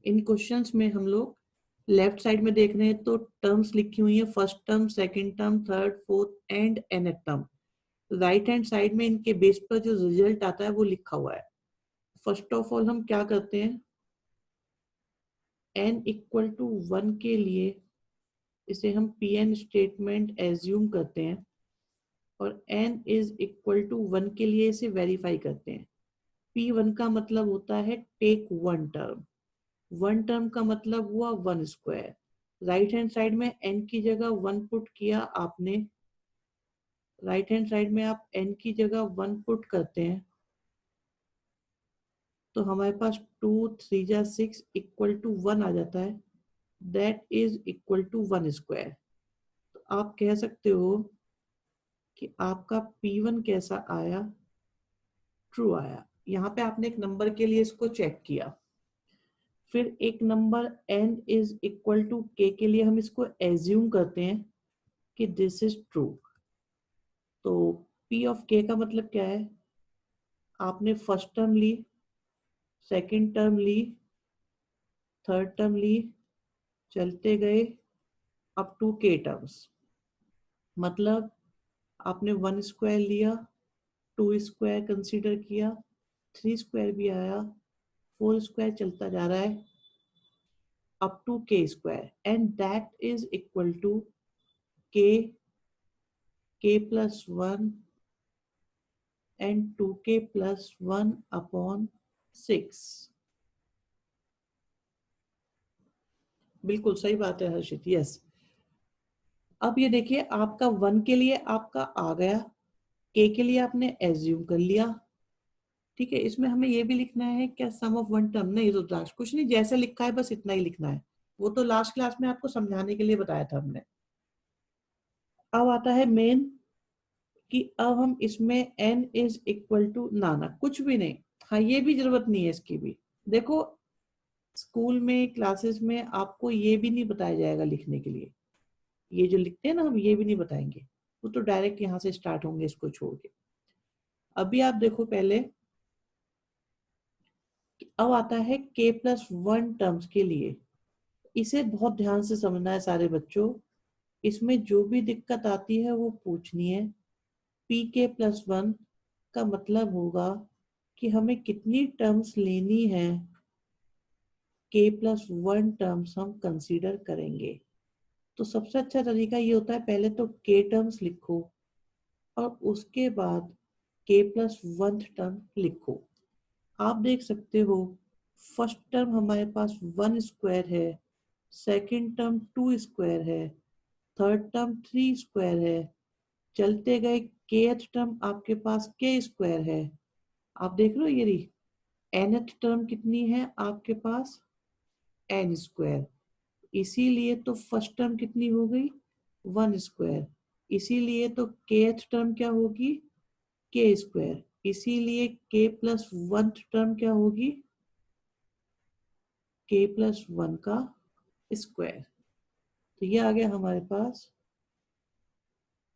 इन questions में हम लोग लेफ्ट साइड में देख रहे हैं तो टर्म्स लिखी हुई है, first term, second term, third, fourth and nth term. Right hand side में इनके बेस पर जो रिजल्ट आता है वो लिखा हुआ है। फर्स्ट ऑफ ऑल हम क्या करते हैं, n इक्वल टू 1 के लिए इसे हम pn स्टेटमेंट एज्यूम करते हैं और n इज इक्वल टू 1 के लिए इसे वेरीफाई करते हैं। p1 का मतलब होता है take one term, one term का मतलब हुआ one square. Right hand side में n की जगह 1 पुट किया आपने, राइट हैंड साइड में आप n की जगह 1 पुट करते हैं तो हमारे पास 2 3 जा 6 इक्वल टू 1 आ जाता है, that is equal to 1 square. तो आप कह सकते हो कि आपका P1 कैसा आया, ट्रू आया। यहाँ पे आपने एक नंबर के लिए इसको चेक किया, फिर एक number n is equal to k के लिए हम इसको एज्यूम करते हैं कि दिस इज ट्रू। तो P ऑफ k का मतलब क्या है, आपने फर्स्ट टर्म ली, सेकंड टर्म ली, थर्ड टर्म ली, चलते गए अप टू k टर्म्स। मतलब आपने 1 स्क्वायर लिया, 2 स्क्वायर कंसीडर किया, 3 स्क्वायर भी आया, 4 स्क्वायर चलता जा रहा है up to k square, and that is equal to k, k plus 1 and 2k plus 1 upon 6। बिल्कुल सही बात है हर्षित, यस। अब ये देखिए आपका 1 के लिए आपका आ गया, k के लिए आपने एज्यूम कर लिया, ठीक है। इसमें हमें ये भी लिखना है क्या, सम ऑफ वन टर्म, नहीं तो लास्ट कुछ नहीं, जैसे लिखा है बस इतना ही लिखना है, वो तो लास्ट क्लास में आपको समझाने के लिए बताया था हमने। अब आता है मेन कि अब हम इसमें n इज इक्वल टू ना कुछ भी नहीं, हाँ ये भी जरूरत नहीं है इसकी भी। देखो स्कूल में क्लासेस में आपको ये भी नहीं बताया जाएगा लिखने के लिए, ये जो लिखते हैं ना हम ये भी नहीं बताएंगे, वो तो डायरेक्ट यहाँ से स्टार्ट होंगे इसको छोड़ के। अभी आप देखो पहले, अब आता है k प्लस 1 टर्म्स के लिए, इसे बहुत ध्यान से समझना है सारे बच्चों, इसमें जो भी दिक्कत आती है वो पूछनी है। पी के प्लस 1 का मतलब होगा कि हमें कितनी टर्म्स लेनी है, के प्लस 1 टर्म्स हम कंसीडर करेंगे। तो सबसे अच्छा तरीका ये होता है पहले तो के टर्म्स लिखो और उसके बाद के प्लस 1 टर्म लिखो। आप देख सकते हो फर्स्ट टर्म हमारे पास 1 स्क्वायर है, सेकंड टर्म 2 स्क्वायर है, थर्ड टर्म 3 स्क्वायर है, चलते गए kth टर्म आपके पास k स्क्वायर है। आप देख रहे हो ये रही nth टर्म कितनी है आपके पास, n स्क्वायर, इसीलिए तो फर्स्ट टर्म कितनी हो गई 1 स्क्वायर, इसीलिए तो kth टर्म क्या होगी k स्क्वायर, इसीलिए k प्लस 1 टर्म क्या होगी k प्लस 1 का स्क्वायर। तो ये आ गया हमारे पास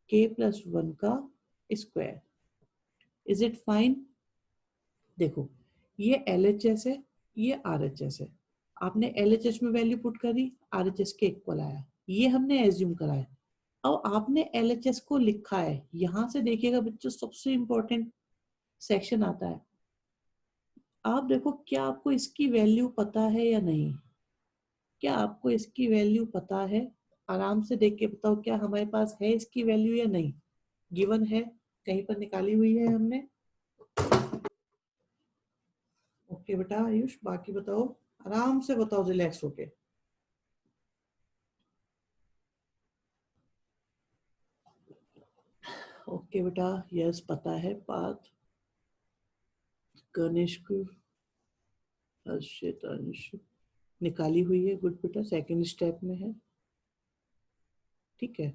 k प्लस 1 का स्क्वायर। Is it fine? देखो ये LHS है, ये RHS है, आपने LHS में वैल्यू पुट करी, RHS के इक्वल आया, ये हमने एज्यूम करा है। अब आपने LHS को लिखा है, यहां से देखिएगा बच्चों सबसे इंपॉर्टेंट सेक्शन आता है। आप देखो क्या आपको इसकी वैल्यू पता है या नहीं, क्या आपको इसकी वैल्यू पता है, आराम से देख के बताओ क्या हमारे पास है इसकी वैल्यू या नहीं, गिवन है कहीं पर निकाली हुई है हमने। ओके बेटा आयुष, बाकी बताओ, आराम से बताओ रिलैक्स होके। ओके बेटा, यस पता है पाथ, कनिष्क, हर्षित, अंश निकाली हुई है, गुड बेटा, सेकंड स्टेप में है, ठीक है।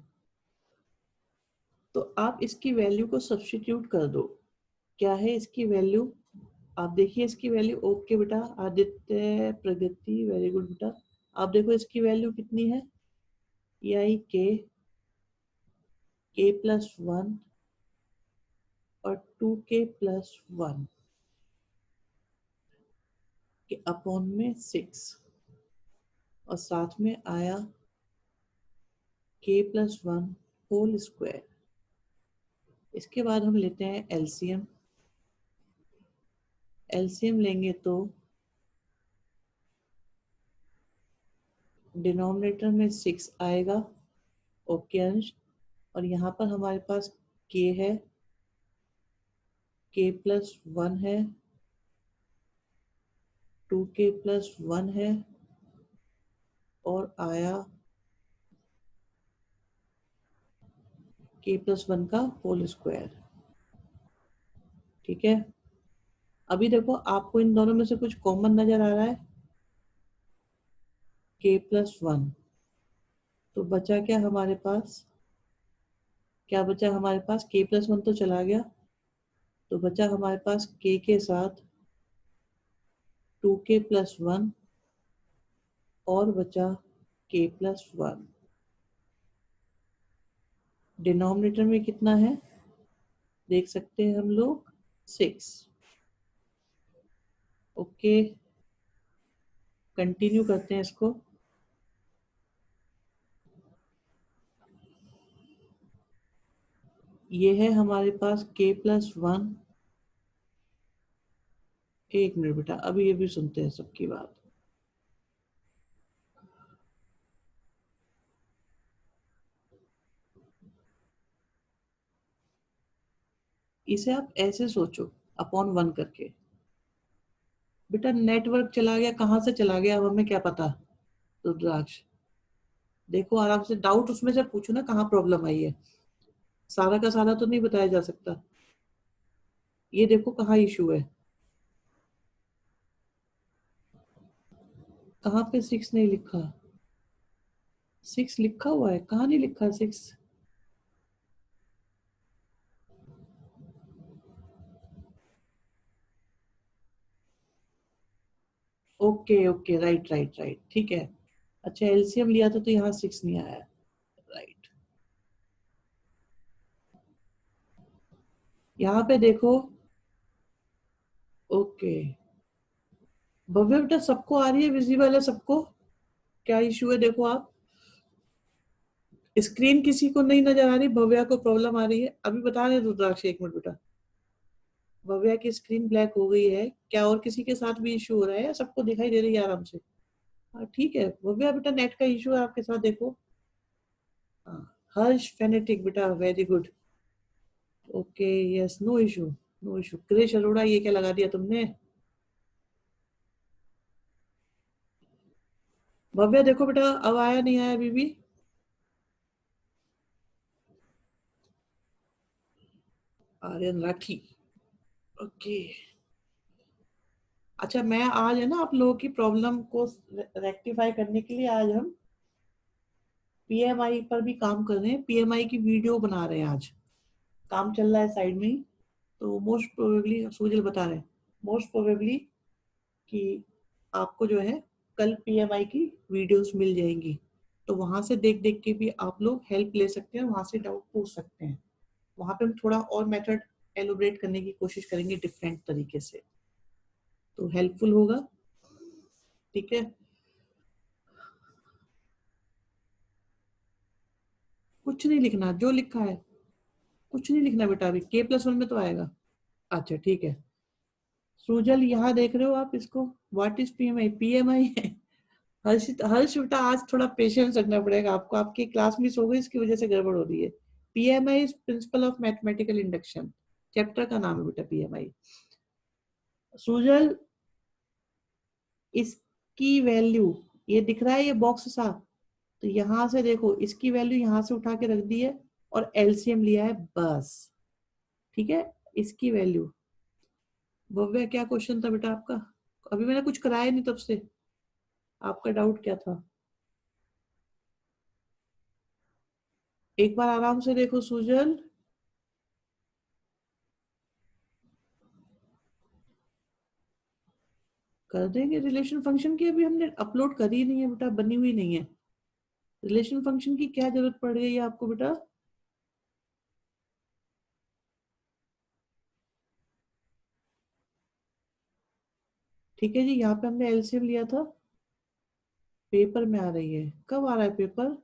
तो आप इसकी वैल्यू को सब्स्टिट्यूट कर दो, क्या है इसकी वैल्यू, आप देखिए इसकी वैल्यू, ओके बेटा आदित्य, प्रगति, वेरी गुड बेटा। आप देखो इसकी वैल्यू कितनी है, आई के प्लस 1 और 2k प्लस 1 के अपॉन में 6। और साथ में आया k+1 होल स्क्वायर। इसके बाद हम लेते हैं एलसीएम। एलसीएम लेंगे तो डिनोमिनेटर में 6 आएगा, ओके अंश। और यहाँ पर हमारे पास k है, k+1 है, 2k+1 है, और आया k+1 का होल स्क्वायर। ठीक है, अभी देखो आपको इन दोनों में से कुछ कॉमन नजर आ रहा है, k+1। तो बचा क्या हमारे पास, क्या बचा हमारे पास, k+1 तो चला गया, तो बचा हमारे पास k के साथ 2k+1 और बचा k+1। डिनोमिनेटर में कितना है देख सकते हैं हम लोग, 6। ओके, कंटिन्यू करते हैं इसको। ये है हमारे पास k+1। एक मिनट बेटा, अभी ये भी सुनते हैं सबकी बात। इसे आप ऐसे सोचो, अपॉन 1 करके। बेटा नेटवर्क चला गया, कहाँ से चला गया अब हमें क्या पता। रुद्राक्ष देखो आराम से, डाउट उसमें से पूछो ना, कहाँ प्रॉब्लम आई है। सारा का सारा तो नहीं बताया जा सकता। ये देखो कहाँ इशू है, कहाँ पे 6 नहीं लिखा। 6 लिखा हुआ है, कहाँ नहीं लिखा 6। Okay okay, right right right, ठीक है। अच्छा एलसीएम लिया था तो यहाँ 6 नहीं आया, राइट। यहाँ पे देखो, ओके भव्य बेटा सबको आ रही है, विजिबल है सबको। क्या इशू है देखो आप, स्क्रीन किसी को नहीं नजर आ रही, भव्या को प्रॉब्लम आ रही है, अभी बता रहे रुद्राक्ष, एक मिनट बेटा। भव्या की स्क्रीन ब्लैक हो गई है, क्या और किसी के साथ भी इशू हो रहा है या सबको दिखाई दे रही है आराम से। हाँ ठीक है भव्या बेटा, नेट का इशू है आपके साथ देखो। हाँ, हर्ष फेनेटिक बेटा, very good. Okay yes, no issue, no issue. Krish Arora, ये क्या लगा दिया तुमने। भव्या देखो बेटा, अब आया नहीं आया अभी भी। आर्यन राठी, ओके। अच्छा मैं आज है ना आप लोगों की प्रॉब्लम को रेक्टिफाई करने के लिए आज हम पीएमआई पर भी काम कर रहे हैं, पीएमआई की वीडियो बना रहे हैं आज। काम चल रहा है साइड में ही। तो मोस्ट प्रोबेबली सूजल बता रहे हैं, मोस्ट प्रोबेबली कि आपको जो है कल पीएमआई की वीडियोस मिल जाएंगी। तो वहां से देख देख के भी आप लोग हेल्प ले सकते हैं, वहां से डाउट पूछ सकते हैं। वहां पे हम थोड़ा और मेथड एलोबरेट करने की कोशिश करेंगे डिफरेंट तरीके से, तो हेल्पफुल होगा। ठीक है, कुछ नहीं लिखना, जो लिखा है कुछ नहीं लिखना बेटा, अभी k+1 में तो आएगा। अच्छा ठीक है, सुजल यहाँ देख रहे हो आप इसको, व्हाट इज पीएमआई, पीएमआई है। हर्षित, हर्ष बेटा आज थोड़ा पेशेंस रखना पड़ेगा आपको, आपकी क्लास मिस हो गई इसकी वजह से गड़बड़ हो रही है। PMI is principle of mathematical induction, chapter का नाम है बेटा पीएमआई। सुजल इसकी वैल्यू, ये दिख रहा है ये बॉक्स सा, तो यहां से देखो इसकी वैल्यू यहाँ से उठा के रख दी है और एलसीएम लिया है बस। ठीक है, इसकी वैल्यू। भव्य क्या क्वेश्चन था बेटा आपका, अभी मैंने कुछ कराया नहीं तब से, आपका डाउट क्या था। एक बार आराम से देखो सुजल। कर देंगे रिलेशन फंक्शन की, अभी हमने अपलोड करी नहीं है बेटा, बनी हुई नहीं है। रिलेशन फंक्शन की क्या जरूरत पड़ रही है आपको बेटा। ठीक है जी, यहाँ पे हमने एलसीएम लिया था पेपर में आ रही है, कब आ रहा है पेपर?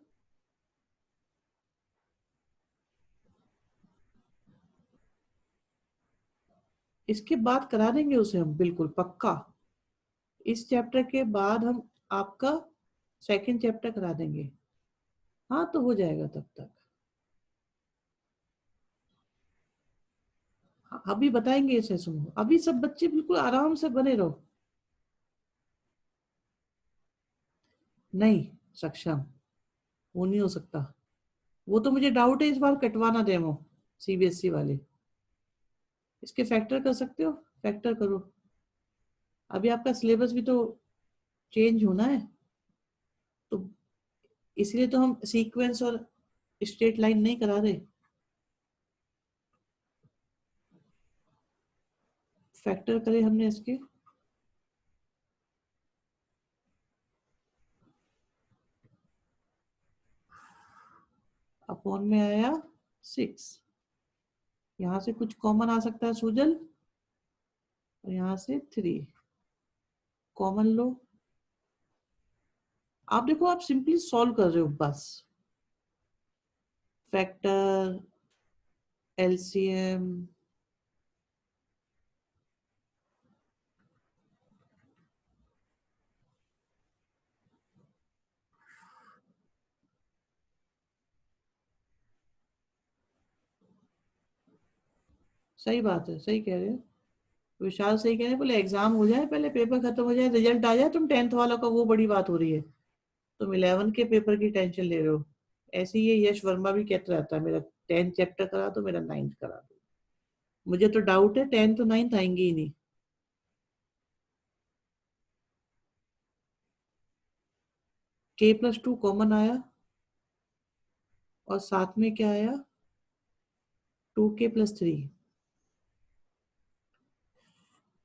इसके बाद करा देंगे उसे हम, बिल्कुल पक्का। इस चैप्टर के बाद हम आपका सेकंड चैप्टर करा देंगे। हाँ तो हो जाएगा तब तक। हाँ, अभी बताएंगे इसे, सुनो अभी सब बच्चे बिल्कुल आराम से बने रहो। नहीं सक्षम, वो नहीं हो सकता। वो तो मुझे डाउट है इस बार कटवाना डेमो, सीबीएसई वाले। इसके फैक्टर कर सकते हो, फैक्टर करो। अभी आपका सिलेबस भी तो चेंज होना है, तो इसलिए तो हम सीक्वेंस और स्ट्रेट लाइन नहीं करा रहे। फैक्टर करे हमने इसके, अपॉन में आया 6। यहाँ से कुछ कॉमन आ सकता है सूजल, और यहाँ से 3 कॉमन लो। आप देखो, आप सिंपली सॉल्व कर रहे हो बस। फैक्टर, एलसीएम, सही बात है, सही कह रहे हो। विशाल सही कह रहे हैं, पहले एग्जाम हो जाए, पहले पेपर खत्म हो जाए, रिजल्ट आ जाए, तुम 10th वालों का वो बड़ी बात हो रही है। तुम 11 के पेपर की टेंशन ले रहे हो। ऐसे ही ये यश वर्मा भी कहता रहता है, मेरा 10th चैप्टर करा दो, मेरा 9th करा दो। मुझे तो डाउट है 10th तो 9th आएंगे ही नहीं। k+2 कॉमन आया, और साथ में क्या आया, 2k+3।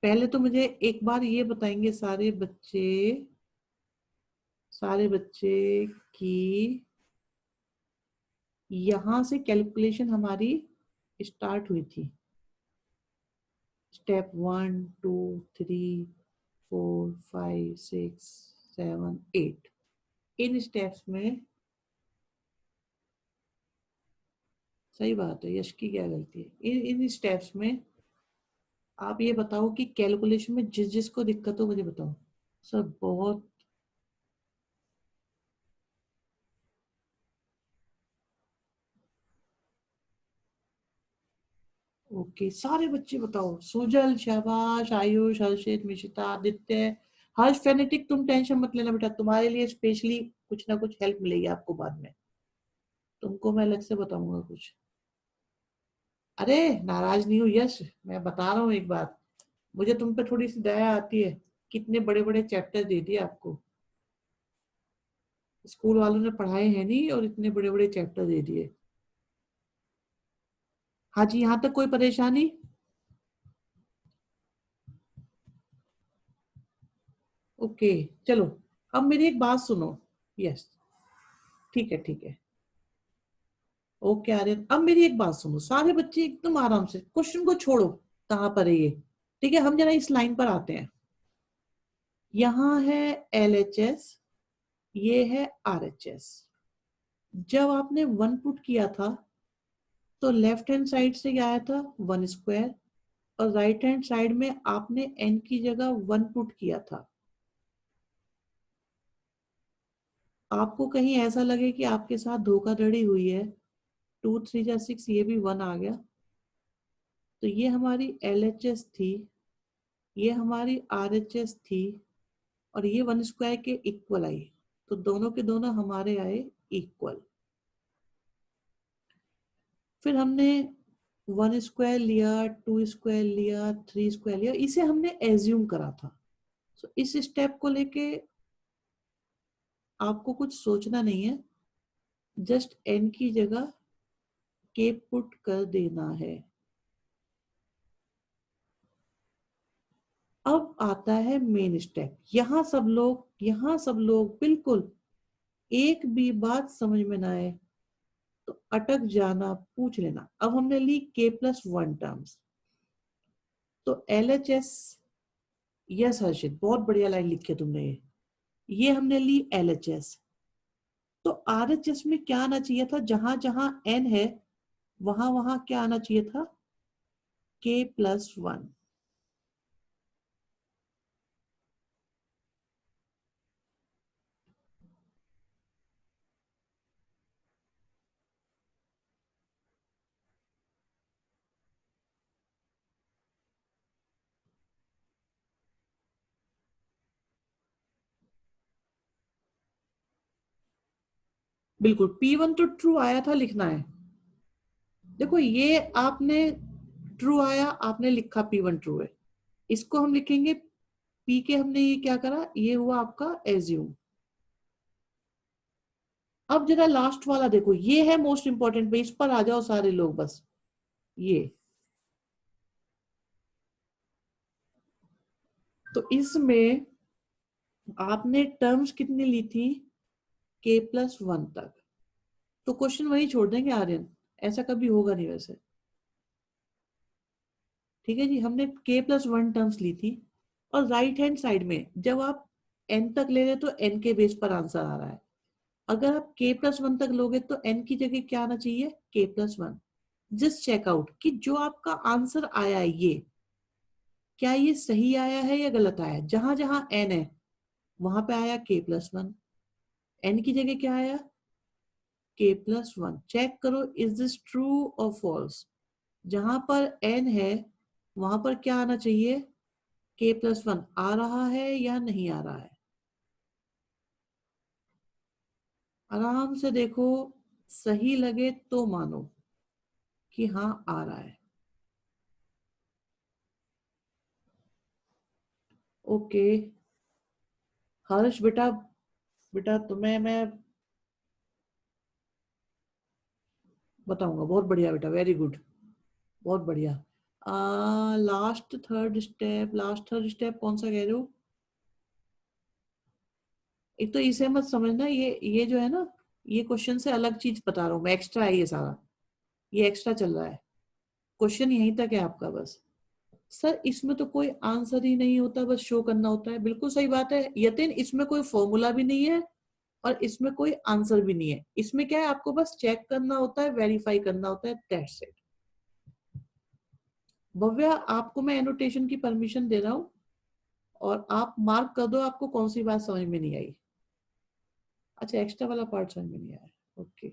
पहले तो मुझे एक बार ये बताएंगे सारे बच्चे कि यहां से कैलकुलेशन हमारी स्टार्ट हुई थी। स्टेप 1 2 3 4 5 6 7 8, इन स्टेप्स में। सही बात है, यश की क्या गलती है, इन इन स्टेप्स में। आप ये बताओ कि कैलकुलेशन में जिस जिसको दिक्कत हो मुझे बताओ। सब बहुत। ओके, सारे बच्चे बताओ, सुजल, शाबाश, आयुष, हर्षित, मिशिता, आदित्य, हर्ष, फेनेटिक, तुम टेंशन मत लेना बेटा, तुम्हारे लिए स्पेशली कुछ ना कुछ हेल्प मिलेगी आपको बाद में। तुमको मैं अलग से बताऊंगा कुछ। अरे नाराज नहीं हूँ यश, मैं बता रहा हूँ एक बात। मुझे तुम पे थोड़ी सी दया आती है। कितने बड़े बड़े चैप्टर दे दिए आपको, स्कूल वालों ने पढ़ाए हैं नहीं, और इतने बड़े बड़े चैप्टर दे दिए। हाँ जी, यहाँ तक कोई परेशानी? ओके, चलो। अब मेरी एक बात सुनो। यस, ठीक है ठीक है। ओके आर्यन, अब मेरी एक बात सुनो, सारे बच्चे एकदम आराम से, क्वेश्चन को छोड़ो कहाँ पर है ये। ठीक है, हम जरा इस लाइन पर आते हैं। यहाँ है LHS, ये है RHS। जब आपने 1 पुट किया था, तो लेफ्ट हैंड साइड से क्या आया था, 1 स्क्वायर, और राइट हैंड साइड में आपने n की जगह 1 पुट किया था। आपको कहीं ऐसा लगे कि आपके साथ धोखाधड़ी हुई है, 2 3 जा 6, ये भी 1 आ गया, तो ये हमारी LHS थी, ये हमारी RHS थी, और ये 1 स्क्वायर के इक्वल आई। तो दोनों के दोनों हमारे आए इक्वल। फिर हमने 1 स्क्वायर लिया, 2 स्क्वायर लिया, 3 स्क्वायर लिया, इसे हमने एज्यूम करा था। तो इस स्टेप को लेके आपको कुछ सोचना नहीं है, जस्ट n की जगह k पुट कर देना है। अब आता है मेन स्टेप। यहाँ सब लोग बिल्कुल, एक भी बात समझ में ना आए तो अटक जाना, पूछ लेना। अब हमने ली k+1 टर्म्स, तो LHS। यस हर्षित, बहुत बढ़िया लाइन लिखी है तुमने ये। ये हमने ली LHS। तो RHS में क्या आना चाहिए था, जहां जहां n है वहां वहां क्या आना चाहिए था, k+1। बिल्कुल P1 तो ट्रू आया था, लिखना है। देखो ये आपने ट्रू आया, आपने लिखा P1 ट्रू है, इसको हम लिखेंगे P के, हमने ये क्या करा, ये हुआ आपका एज्यूम। अब जरा लास्ट वाला देखो, ये है मोस्ट इंपॉर्टेंट, पे इस पर आ जाओ सारे लोग बस। ये तो इसमें आपने टर्म्स कितनी ली थी, k+1 तक। तो क्वेश्चन वही छोड़ देंगे आर्यन, ऐसा कभी होगा नहीं वैसे। ठीक है जी, हमने k+1 टर्म्स ली थी। और राइट हैंड साइड में जब आप n तक ले रहे तो n के बेस पर आंसर आ रहा है। अगर आप k+1 तक लोगे तो n की जगह क्या आना चाहिए, k+1। जस्ट चेकआउट कि जो आपका आंसर आया है ये, क्या ये सही आया है या गलत आया है। जहां जहां n है वहां पे आया k+1, n की जगह क्या आया, k+1। चेक करो इज दिस ट्रू और फॉल्स। जहां पर n है वहां पर क्या आना चाहिए, k+1 आ रहा है या नहीं आ रहा है। आराम से देखो, सही लगे तो मानो कि हाँ आ रहा है। ओके हर्ष बेटा, बेटा तुम्हें मैं बताऊंगा। बहुत बढ़िया बेटा, वेरी गुड, बहुत बढ़िया। लास्ट थर्ड स्टेप कौन सा कह रहे हो। एक तो इसे मत समझना, ये जो है ना, ये क्वेश्चन से अलग चीज बता रहा हूँ मैं, एक्स्ट्रा है ये सारा, ये एक्स्ट्रा चल रहा है। क्वेश्चन यहीं तक है आपका बस। सर इसमें तो कोई आंसर ही नहीं होता, बस शो करना होता है। बिल्कुल सही बात है यतिन, इसमें कोई फॉर्मूला भी नहीं है और इसमें कोई आंसर भी नहीं है। इसमें क्या है, आपको बस चेक करना होता है, वेरीफाई करना होता है, दैट्स इट। भव्या आपको मैं एनोटेशन की परमिशन दे रहा हूँ और आप मार्क कर दो आपको कौन सी बात समझ में नहीं आई। अच्छा एक्स्ट्रा वाला पार्ट समझ में नहीं आया, ओके।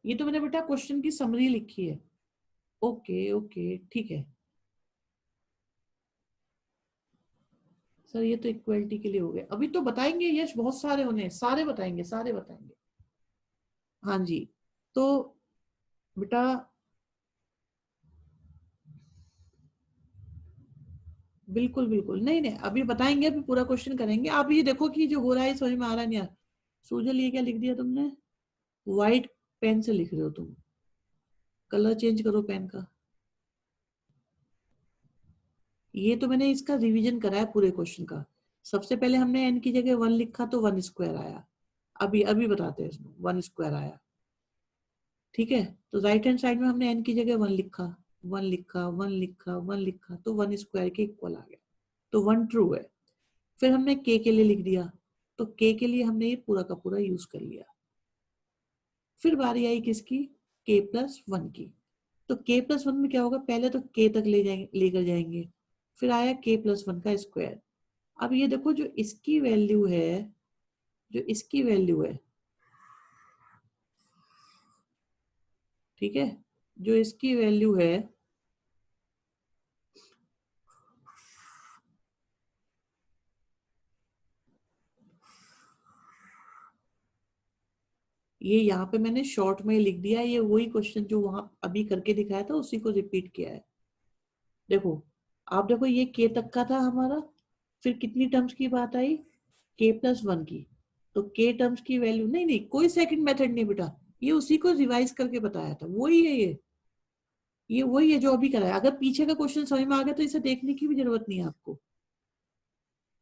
ये तो मैंने बेटा क्वेश्चन की समरी लिखी है। ओके ओके ठीक है सर, ये तो इक्वलिटी के लिए हो गया। अभी तो बताएंगे यश, बहुत सारे होने, सारे बताएंगे, सारे बताएंगे। हाँ जी, तो बेटा बिल्कुल बिल्कुल, नहीं नहीं अभी बताएंगे, अभी पूरा क्वेश्चन करेंगे। आप ये देखो कि जो हो रहा है समझ में आ रहा है नहीं आ रहा। सूजल ये क्या लिख दिया तुमने, व्हाइट पेन से लिख रहे हो तुम, कलर चेंज करो पेन का। ये तो मैंने इसका रिवीजन करा है पूरे क्वेश्चन का। सबसे पहले हमने n की जगह 1 लिखा तो 1 स्क्वायर आया। अभी अभी बताते हैं इसमें, 1 स्क्वायर आया। ठीक है, तो राइट हैंड साइड में हमने n की जगह 1 लिखा, 1 लिखा, 1 लिखा, 1 लिखा, तो 1 स्क्वायर के इक्वल आ गया। तो 1 ट्रू है। फिर हमने k के लिए लिख दिया, तो k के लिए हमने ये पूरा का पूरा यूज कर लिया। फिर बारी आई किसकी, k+1 की। तो k+1 में क्या होगा, पहले तो k तक ले जाएंगे, लेकर जाएंगे। फिर आया k+1 का स्क्वायर। अब ये देखो जो इसकी वैल्यू है, जो इसकी वैल्यू है, ठीक है, जो इसकी वैल्यू है, ये यहाँ पे मैंने शॉर्ट में लिख दिया। ये वही क्वेश्चन जो वहां अभी करके दिखाया था उसी को रिपीट किया है। देखो, आप देखो ये k तक का था हमारा। फिर कितनी टर्म्स की बात आई, k+1 की। तो k टर्म्स की वैल्यू, नहीं नहीं कोई सेकंड मेथड नहीं बेटा, ये उसी को रिवाइज करके बताया था, वही है ये वही है जो अभी कराया। अगर पीछे का क्वेश्चन समझ में आ गया तो इसे देखने की भी जरूरत नहीं है आपको।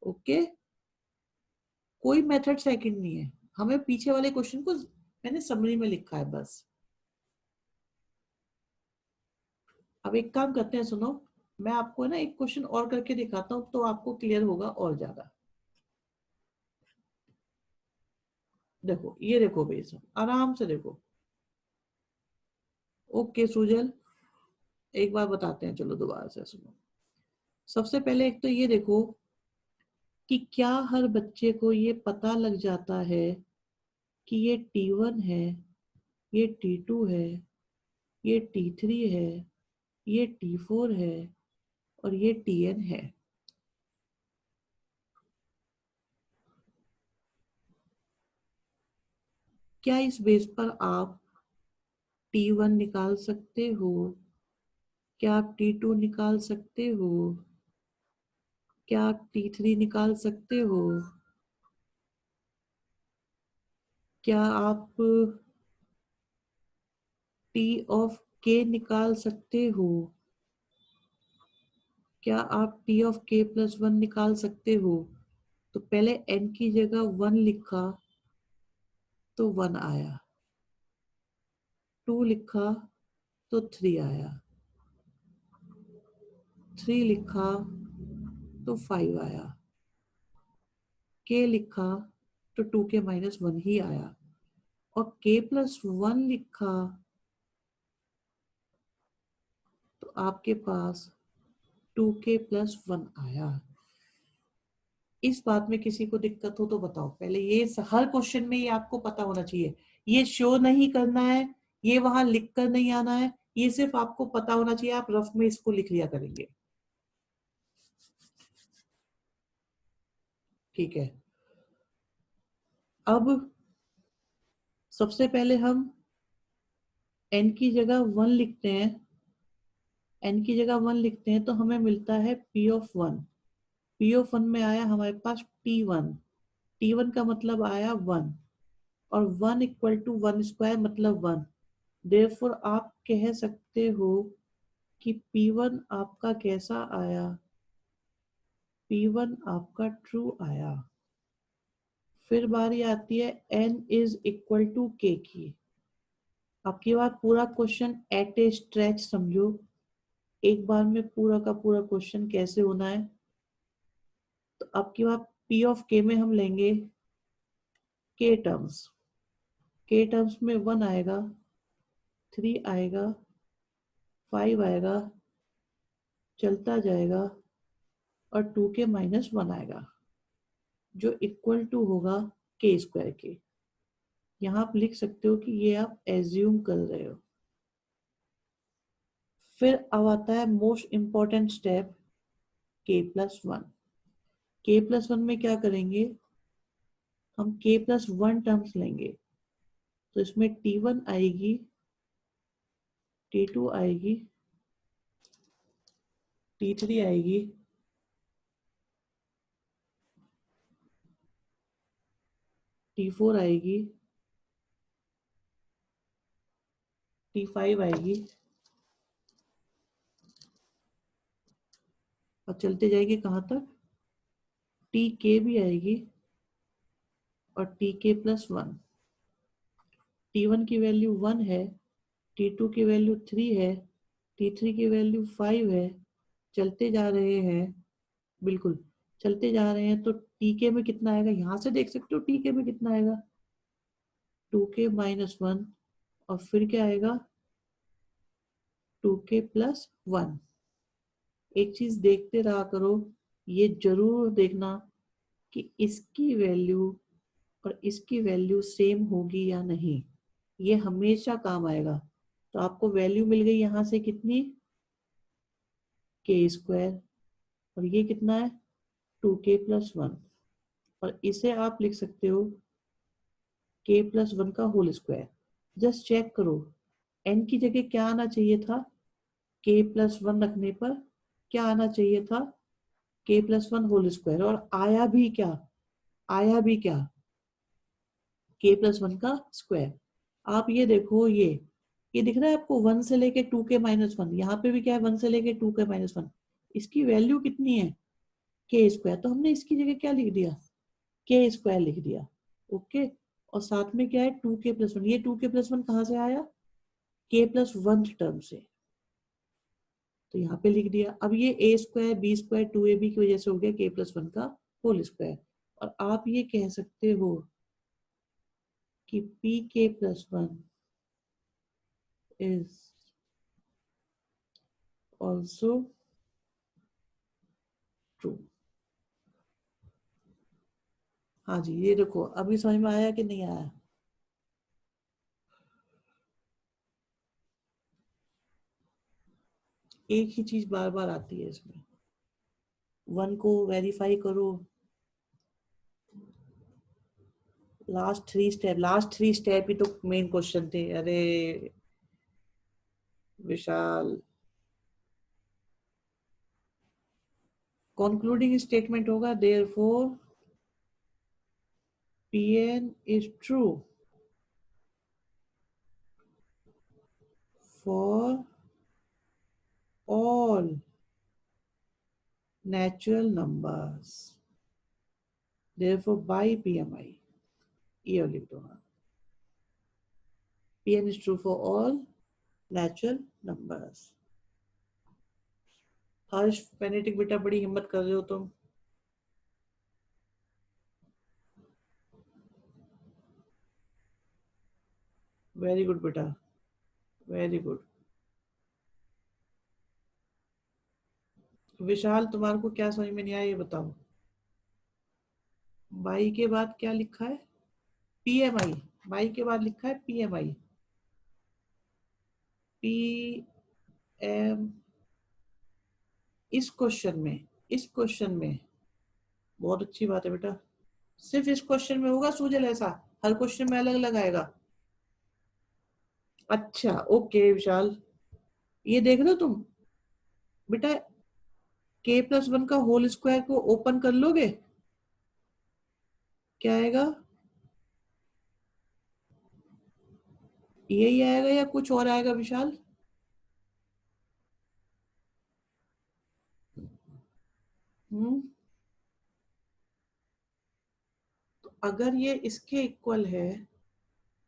ओके, कोई मेथड सेकंड नहीं है, हमें पीछे वाले क्वेश्चन को मैंने समरी में लिखा है बस। अब एक काम करते हैं, सुनो, मैं आपको ना एक क्वेश्चन और करके दिखाता हूँ तो आपको क्लियर होगा और ज्यादा। देखो ये देखो भाई सब आराम से देखो। ओके सुजल, एक बार बताते हैं, चलो दोबारा से सुनो। सबसे पहले एक तो ये देखो कि क्या हर बच्चे को ये पता लग जाता है कि ये T1 है, ये T2 है, ये T3 है, ये T4 है और ये Tn है। क्या इस बेस पर आप T1 निकाल सकते हो? क्या आप T2 निकाल सकते हो? क्या आप T3 निकाल सकते हो? क्या आप T ऑफ K निकाल सकते हो? क्या आप T ऑफ K प्लस 1 निकाल सकते हो? तो पहले n की जगह 1 लिखा तो 1 आया, 2 लिखा तो 3 आया, 3 लिखा तो 5 आया, k लिखा तो 2k माइनस 1 ही आया, और k प्लस 1 लिखा तो आपके पास 2k प्लस 1 आया। इस बात में किसी को दिक्कत हो तो बताओ पहले। ये हर क्वेश्चन में ये आपको पता होना चाहिए, ये शो नहीं करना है, ये वहां लिख कर नहीं आना है, ये सिर्फ आपको पता होना चाहिए। आप रफ में इसको लिख लिया करेंगे, ठीक है। अब सबसे पहले हम n की जगह 1 लिखते हैं, n की जगह 1 लिखते हैं तो हमें मिलता है p ऑफ 1। p ऑफ 1 में आया हमारे पास t1, t1 का मतलब आया 1, और 1 इक्वल टू 1 स्क्वायर मतलब 1। देयरफॉर आप कह सकते हो कि P1 आपका कैसा आया? P1 आपका ट्रू आया। फिर बारी आती है n is equal to k की। आपकी बात पूरा क्वेश्चन एट ए स्ट्रेच समझो, एक बार में पूरा का पूरा क्वेश्चन कैसे होना है। तो आपकी बात P ऑफ k में हम लेंगे k टर्म्स, k टर्म्स में 1 आएगा, 3 आएगा, 5 आएगा, चलता जाएगा और 2k माइनस 1 आएगा जो इक्वल टू होगा k स्क्वायर के। यहाँ आप लिख सकते हो कि ये आप एज्यूम कर रहे हो। फिर अब आता है most important step, k plus 1। k plus 1 में क्या करेंगे, हम k प्लस 1 टर्म्स लेंगे। तो इसमें T1 आएगी, T2 आएगी, T3 आएगी, T4 आएगी, T5 आएगी, और चलते जाएंगे कहाँ तक, Tk भी आएगी और Tk प्लस 1। T1 की वैल्यू 1 है, T2 की वैल्यू 3 है, T3 की वैल्यू 5 है। चलते जा रहे हैं, बिल्कुल चलते जा रहे हैं, तो टीके में कितना आएगा यहाँ से देख सकते हो, टीके में कितना आएगा 2k माइनस 1, और फिर क्या आएगा 2k प्लस 1। एक चीज देखते रहा करो, ये जरूर देखना कि इसकी वैल्यू और इसकी वैल्यू सेम होगी या नहीं, ये हमेशा काम आएगा। तो आपको वैल्यू मिल गई यहाँ से कितनी, k स्क्वायर, और ये कितना है 2k प्लस 1, और इसे आप लिख सकते हो k प्लस 1 का होल स्क्वायर। जस्ट चेक करो n की जगह क्या आना चाहिए था, k प्लस 1 रखने पर क्या आना चाहिए था, k प्लस 1 होल स्क्वायर, और आया भी क्या, आया भी क्या, k प्लस 1 का स्क्वायर। आप ये देखो, ये दिख रहा है आपको 1 से लेके 2k माइनस 1, यहाँ पे भी क्या है 1 से लेके 2k माइनस 1। इसकी वैल्यू कितनी है k स्क्वायर, तो हमने इसकी जगह क्या लिख दिया, k स्क्वायर लिख दिया। ओके, और साथ में क्या है 2k प्लस 1, ये 2k प्लस 1 कहाँ से आया, k प्लस 1 टर्म से, तो यहाँ पे लिख दिया। अब ये a square B square 2ab की वजह से हो गया k प्लस 1 का होल स्क्वायर। और आप ये कह सकते हो कि पी के plus one is also true. हाँ जी, ये देखो अभी समझ में आया कि नहीं आया? एक ही चीज बार बार आती है इसमें। वन को वेरीफाई करो, लास्ट थ्री स्टेप ही तो मेन क्वेश्चन थे। अरे विशाल, कंक्लूडिंग स्टेटमेंट होगा therefore Pn is true for all natural numbers. Therefore, by PMI, ये लिख दो। हाँ, Pn is true for all natural numbers. हर्ष फेनेटिक बेटा, बड़ी हिम्मत कर रहे हो तुम। वेरी गुड बेटा, वेरी गुड। विशाल, तुम्हारे को क्या समझ में नहीं आया ये बताओ। बाई के बाद क्या लिखा है? पीएमआई। बाई के बाद लिखा है पीएमआई। पी एम इस क्वेश्चन में बहुत अच्छी बात है बेटा। सिर्फ इस क्वेश्चन में होगा सूजल ऐसा? हर क्वेश्चन में अलग अलग आएगा? अच्छा ओके विशाल, ये देख लो तुम बेटा, के प्लस वन का होल स्क्वायर को ओपन कर लोगे, क्या आएगा? यही आएगा या कुछ और आएगा विशाल? हम्म, तो अगर ये इसके इक्वल है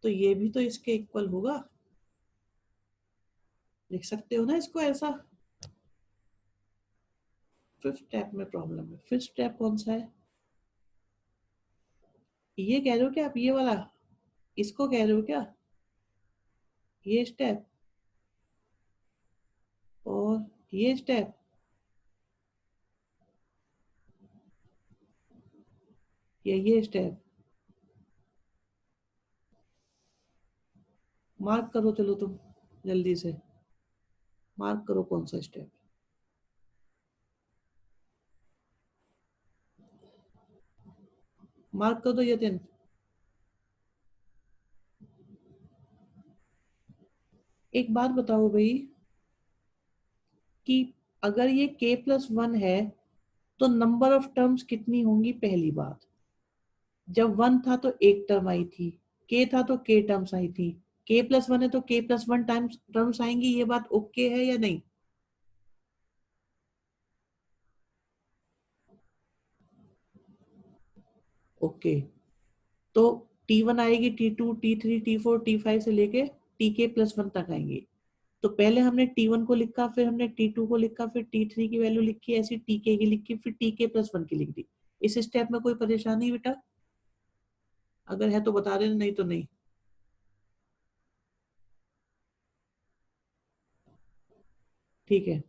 तो ये भी तो इसके इक्वल होगा। लिख सकते हो ना इसको ऐसा। फिफ्थ स्टेप में प्रॉब्लम है। फिफ्थ स्टेप कौन सा है? ये कह रहे हो क्या आप? ये वाला इसको कह रहे हो क्या? ये स्टेप और ये स्टेप, या ये स्टेप? मार्क करो, चलो तुम जल्दी से मार्क करो कौन सा स्टेप। मार्क कर दो यतिन। एक बात बताओ भाई कि अगर ये k प्लस वन है तो नंबर ऑफ टर्म्स कितनी होंगी? पहली बात, जब वन था तो एक टर्म आई थी, k था तो k टर्म्स आई थी, k प्लस वन है तो k plus one times terms आएंगी। ये बात ओके है या नहीं? ओके, तो T1 आएगी, T2, T3, T4, T5 से लेके Tk प्लस वन तक आएंगी। तो पहले हमने T1 को लिखा, फिर हमने T2 को लिखा, फिर T3 की वैल्यू लिखी, ऐसी Tk की लिखी, फिर Tk प्लस वन की लिख दी। इस स्टेप में कोई परेशानी बेटा? अगर है तो बता देना, नहीं तो नहीं। ठीक है,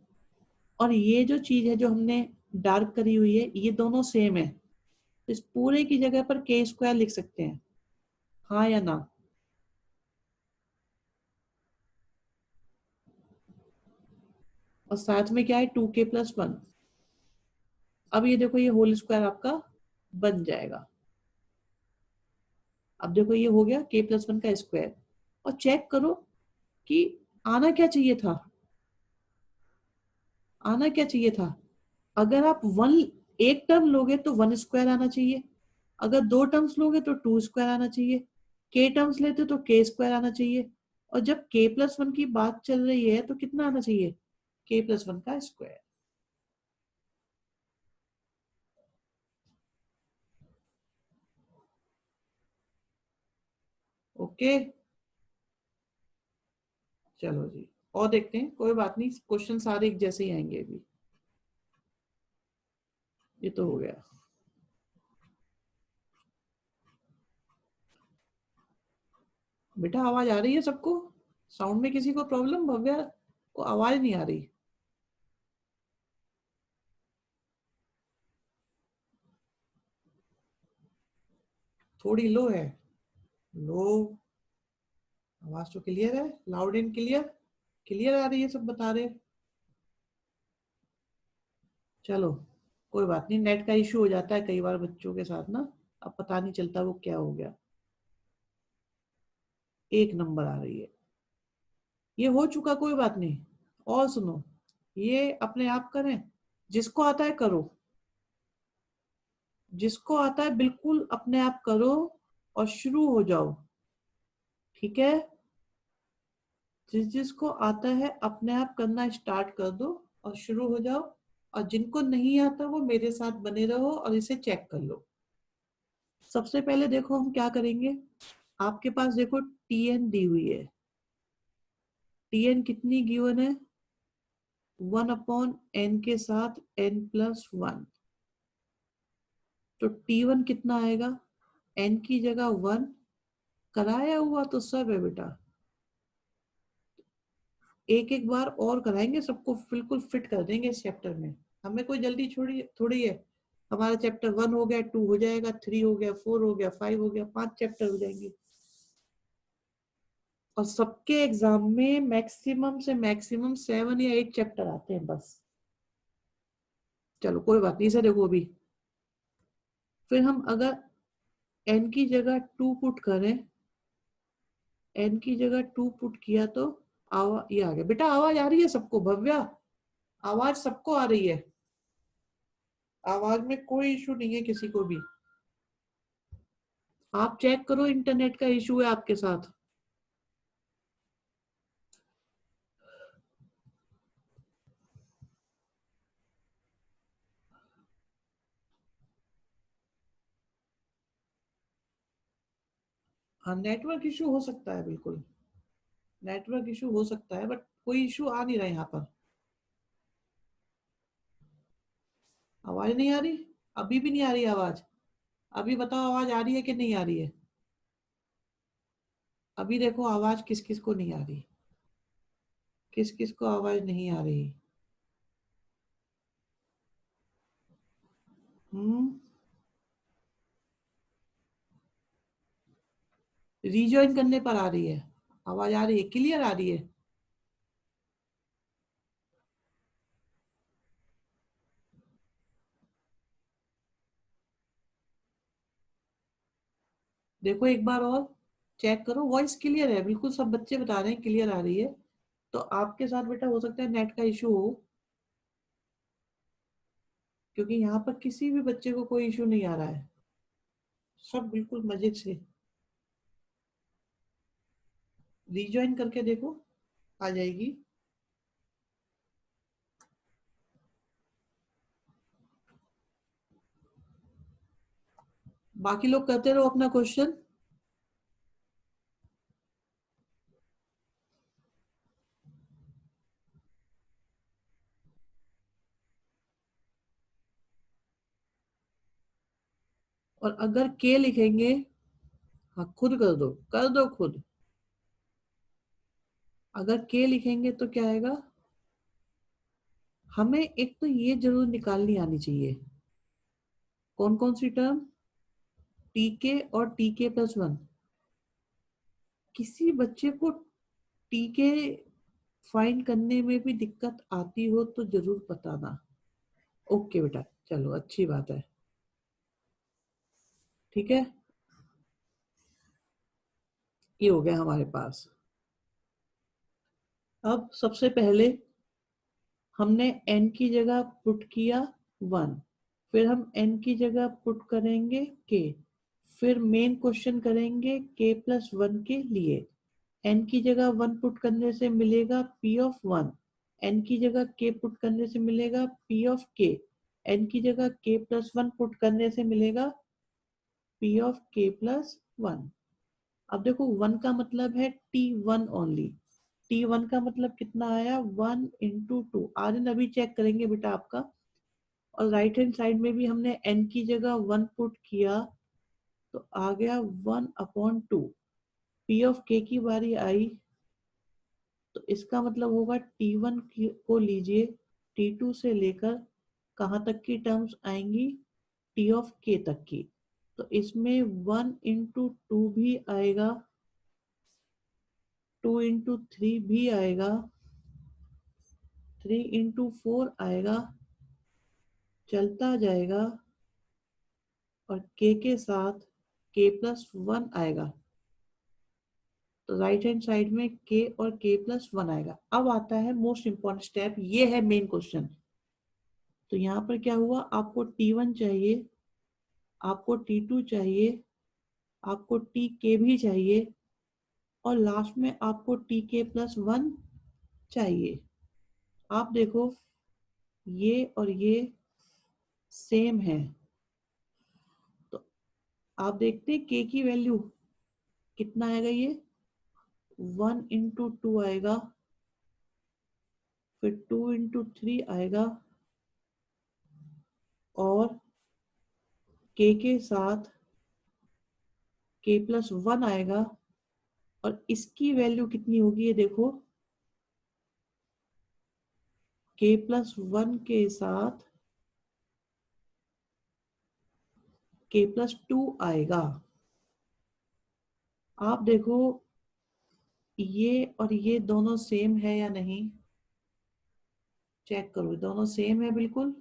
और ये जो चीज है जो हमने डार्क करी हुई है, ये दोनों सेम है, तो इस पूरे की जगह पर के स्क्वायर लिख सकते हैं, हाँ या ना? और साथ में क्या है? 2k+1। अब ये देखो, ये होल स्क्वायर आपका बन जाएगा। अब देखो ये हो गया k+1 का स्क्वायर। और चेक करो कि आना क्या चाहिए था? आना क्या चाहिए था? अगर आप वन एक टर्म लोगे तो वन स्क्वायर आना चाहिए, अगर दो टर्म्स लोगे तो टू स्क्वायर आना चाहिए, के टर्म्स लेते तो के स्क्वायर आना चाहिए, और जब के प्लस वन की बात चल रही है तो कितना आना चाहिए? के प्लस वन का स्क्वायर। ओके, चलो जी, और देखते हैं, कोई बात नहीं, क्वेश्चन सारे एक जैसे ही आएंगे अभी। ये तो हो गया। बेटा आवाज आ रही है सबको? साउंड में किसी को प्रॉब्लम? भव्या को आवाज नहीं आ रही? थोड़ी लो है। लो। आवाज तो क्लियर है, लाउड एंड क्लियर। क्लियर आ रही है, सब बता रहे। चलो कोई बात नहीं, नेट का इशू हो जाता है कई बार बच्चों के साथ ना, अब पता नहीं चलता वो क्या हो गया। एक नंबर आ रही है, ये हो चुका, कोई बात नहीं। और सुनो, ये अपने आप करें, जिसको आता है करो, जिसको आता है बिल्कुल अपने आप करो और शुरू हो जाओ। ठीक है, जिस जिसको आता है अपने आप करना स्टार्ट कर दो और शुरू हो जाओ। और जिनको नहीं आता वो मेरे साथ बने रहो और इसे चेक कर लो। सबसे पहले देखो हम क्या करेंगे। आपके पास देखो टीएन दी हुई है। टीएन कितनी गिवन है? 1/n के साथ n+1। तो T1 कितना आएगा? n की जगह 1, कराया हुआ तो सब है बेटा। एक एक बार और कराएंगे, सबको बिल्कुल फिट कर देंगे इस चैप्टर में। हमें कोई जल्दी छोड़ी थोड़ी है। हमारा चैप्टर 1 हो गया, 2 हो जाएगा, 3 हो गया, 4 हो गया, 5 हो गया, 5 चैप्टर हो जाएंगे। और सबके एग्जाम में मैक्सिमम से मैक्सिमम 7 या 8 चैप्टर आते हैं बस। चलो कोई बात नहीं, इसे देखो अभी। फिर हम अगर n की जगह 2 पुट करें, n की जगह 2 पुट किया तो ये आ गया। बेटा आवाज आ रही है सबको? भव्या आवाज सबको आ रही है? आवाज में कोई इशू नहीं है किसी को भी? आप चेक करो, इंटरनेट का इशू है आपके साथ? हाँ नेटवर्क इशू हो सकता है, बिल्कुल नेटवर्क इशू हो सकता है, बट कोई इशू आ नहीं रहा यहाँ पर। आवाज नहीं आ रही? अभी भी नहीं आ रही आवाज? अभी बताओ आवाज आ रही है कि नहीं आ रही है? अभी देखो आवाज किस किस को नहीं आ रही, किस किस को आवाज नहीं आ रही। हम्म। रीजॉइन करने पर आ रही है, आवाज आ रही है, क्लियर आ रही है? देखो एक बार और चेक करो, वॉइस क्लियर है बिल्कुल, सब बच्चे बता रहे हैं क्लियर आ रही है। तो आपके साथ बेटा हो सकता है नेट का इशू हो, क्योंकि यहाँ पर किसी भी बच्चे को कोई इशू नहीं आ रहा है, सब बिल्कुल मजे से। रीजॉइन करके देखो, आ जाएगी। बाकी लोग करते रहो अपना क्वेश्चन। और अगर के लिखेंगे, हाँ खुद कर दो, कर दो खुद। अगर के लिखेंगे तो क्या आएगा? हमें एक तो ये जरूर निकालनी आनी चाहिए, कौन कौन सी टर्म? टीके और टीके+1। किसी बच्चे को टीके फाइंड करने में भी दिक्कत आती हो तो जरूर बताना। ओके बेटा, चलो अच्छी बात है। ठीक है, ये हो गया हमारे पास। अब सबसे पहले हमने n की जगह पुट किया 1, फिर हम n की जगह पुट करेंगे k, फिर मेन क्वेश्चन करेंगे k+1 के लिए। n की जगह 1 पुट करने से मिलेगा p ऑफ 1, n की जगह k पुट करने से मिलेगा p ऑफ k, n की जगह k+1 पुट करने से मिलेगा p ऑफ k+1। अब देखो 1 का मतलब है t1 ओनली। t1 का मतलब कितना आया? 1 × 2। आर्यन अभी चेक करेंगे बेटा आपका। और राइट हैंड साइड में भी हमने n की जगह 1 पुट किया तो आ गया 1/2। पी ऑफ के की बारी आई तो इसका मतलब होगा T1 को लीजिए, T2 से लेकर कहाँ तक की टर्म्स आएंगी, टी ऑफ के तक की। तो इसमें 1 into 2 भी आएगा, 2 into 3 भी आएगा, 3 into 4 आएगा, चलता जाएगा और के साथ k+1 आएगा। तो राइट हैंड साइड में k और k+1 आएगा। अब आता है मोस्ट इंपॉर्टेंट स्टेप, ये है मेन क्वेश्चन। तो यहाँ पर क्या हुआ, आपको T1 चाहिए, आपको T2 चाहिए, आपको Tk भी चाहिए और लास्ट में आपको Tk+1 चाहिए। आप देखो ये और ये सेम है, तो आप देखते हैं k की वैल्यू कितना आएगा, ये 1 into 2 आएगा, फिर 2 into 3 आएगा और k के साथ k+1 आएगा और इसकी वैल्यू कितनी होगी, ये देखो k+1 के साथ k+2 आएगा। आप देखो ये और ये दोनों सेम है या नहीं, चेक करो, दोनों सेम है बिल्कुल।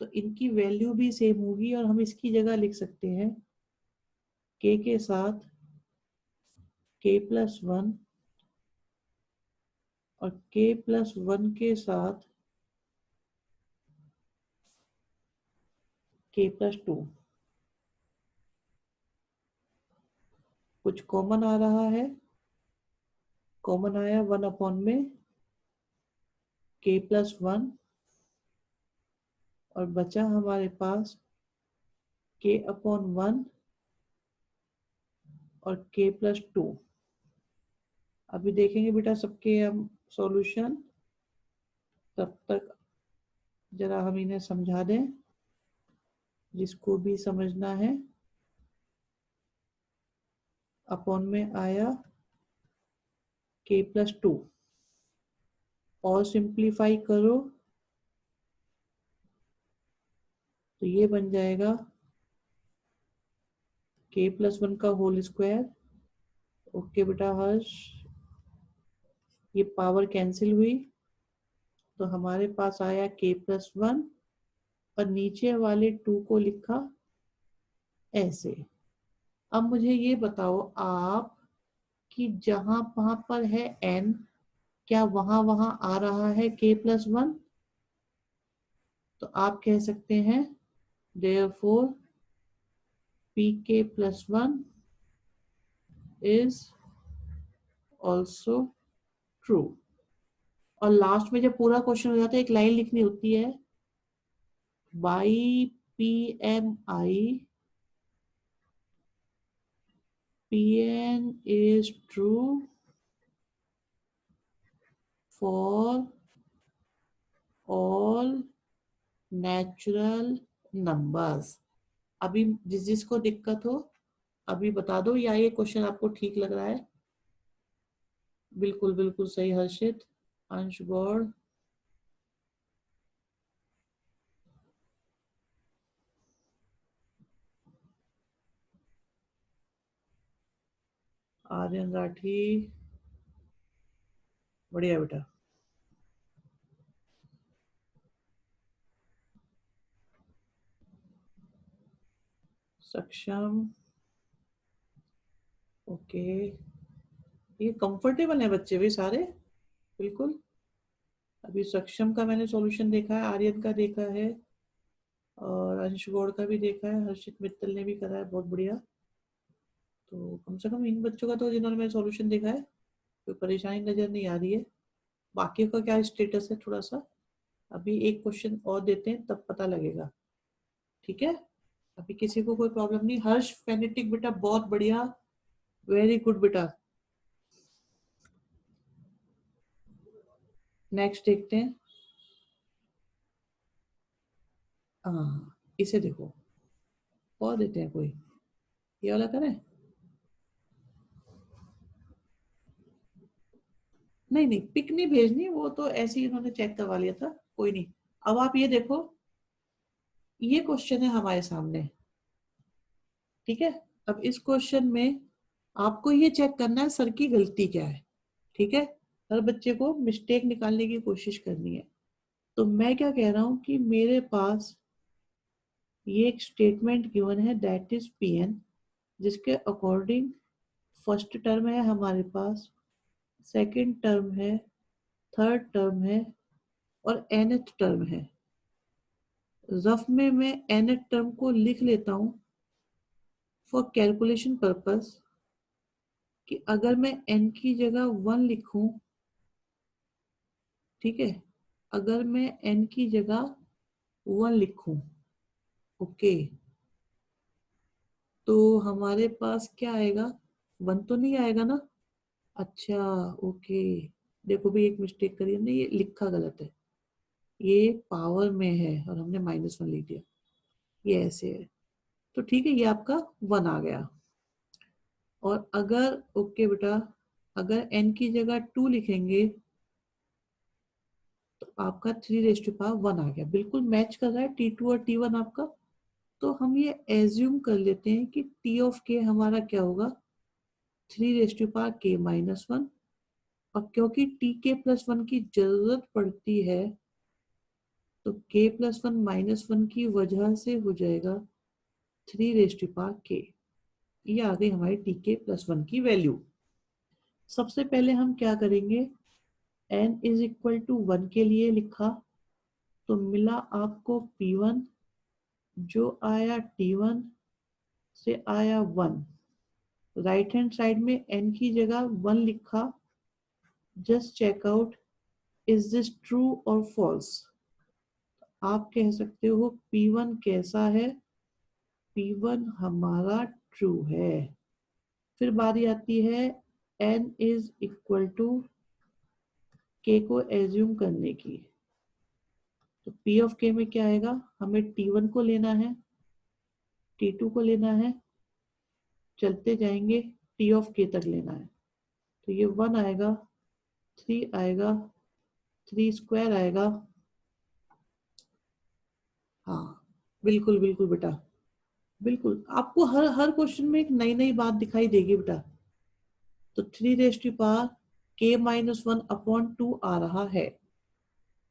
तो इनकी वैल्यू भी सेम होगी और हम इसकी जगह लिख सकते हैं k के साथ k+1 और k+1 के साथ k+2। कुछ कॉमन आ रहा है, कॉमन आया 1 में k+1 और बचा हमारे पास k/1 और k+2। अभी देखेंगे बेटा सबके हम सॉल्यूशन, तब तक जरा हम इन्हें समझा दें जिसको भी समझना है। अपॉन में आया k+2 और सिंप्लीफाई करो तो ये बन जाएगा k+1 का होल स्क्वायर। ओके बेटा हर्ष, ये पावर कैंसिल हुई तो हमारे पास आया k+1 और नीचे वाले 2 को लिखा ऐसे। अब मुझे ये बताओ आप कि जहां वहां पर है n, क्या वहां वहां आ रहा है k+1? तो आप कह सकते हैं therefore pk+1 is also true। और लास्ट में जब पूरा क्वेश्चन हो जाता है एक लाइन लिखनी होती है, by PMI Pn is true for all natural numbers। अभी जिसको दिक्कत हो अभी बता दो, या ये क्वेश्चन आपको ठीक लग रहा है? बिल्कुल बिल्कुल सही हर्षित, अंश गौड़, आर्यन राठी, बढ़िया बेटा। सक्षम, ओके, ये कंफर्टेबल है बच्चे भी सारे, बिल्कुल। अभी सक्षम का मैंने सॉल्यूशन देखा है, आर्यन का देखा है और अंश गौड़ का भी देखा है, हर्षित मित्तल ने भी करा है, बहुत बढ़िया। तो कम से कम इन बच्चों का तो जिन्होंने मैंने सॉल्यूशन देखा है कोई परेशानी नजर नहीं आ रही है। बाकी का क्या स्टेटस है, थोड़ा सा अभी एक क्वेश्चन और देते हैं तब पता लगेगा, ठीक है? अभी किसी को कोई प्रॉब्लम नहीं। हर्ष फेनेटिक बेटा बहुत बढ़िया, वेरी गुड बेटा। नेक्स्ट देखते हैं। हाँ इसे देखो, और देते हैं कोई, ये वाला करें। नहीं नहीं, पिक नहीं भेजनी, वो तो ऐसे ही उन्होंने चेक करवा लिया था, कोई नहीं। अब आप ये देखो, ये क्वेश्चन है हमारे सामने, ठीक है। अब इस क्वेश्चन में आपको ये चेक करना है सर की गलती क्या है, ठीक है। हर बच्चे को मिस्टेक निकालने की कोशिश करनी है। तो मैं क्या कह रहा हूं कि मेरे पास ये एक स्टेटमेंट गिवन है दैट इज पी एन, जिसके अकॉर्डिंग फर्स्ट टर्म है हमारे पास, सेकंड टर्म है, थर्ड टर्म है और nth टर्म है। रफ में मैं nth टर्म को लिख लेता हूं फॉर कैलकुलेशन पर्पस, कि अगर मैं n की जगह 1 लिखूं, ठीक है, अगर मैं n की जगह 1 लिखूं, ओके, तो हमारे पास क्या आएगा, 1 तो नहीं आएगा ना। अच्छा, ओके, देखो भी एक मिस्टेक करी हमने, ये लिखा गलत है, ये पावर में है और हमने -1 लिख दिया, ये ऐसे है। तो ठीक है, ये आपका 1 आ गया। और अगर, ओके बेटा, अगर n की जगह 2 लिखेंगे तो आपका 3 रेज़ टू पावर 1 आ गया, बिल्कुल मैच कर रहा है T2 और T1 आपका। तो हम ये एज्यूम कर लेते हैं कि T ऑफ K हमारा क्या होगा, 3 रेज़ टू पावर K-1। और क्योंकि Tk+1 की जरूरत पड़ती है, तो K+1 - 1 की वजह से हो जाएगा 3 रेज़ टू पावर K। ये आ गई हमारी Tk+1 की वैल्यू। सबसे पहले हम क्या करेंगे, n इज इक्वल टू 1 के लिए लिखा, तो मिला आपको P1, जो आया T1 से आया 1। राइट हैंड साइड में n की जगह 1 लिखा, just check out is this true और फॉल्स। आप कह सकते हो P1 कैसा है, P1 हमारा ट्रू है। फिर बारी आती है n is equal to k को एज्यूम करने की। तो P ऑफ K में क्या आएगा, हमें T1 को लेना है, T2 को लेना है, चलते जाएंगे, T ऑफ K तक लेना है। तो ये 1 आएगा, 3 आएगा, 3² आएगा। हाँ, बिल्कुल बिल्कुल बेटा, बिल्कुल आपको हर हर क्वेश्चन में एक नई नई बात दिखाई देगी बेटा। तो 3 raise to power K-1 upon 2 आ रहा है,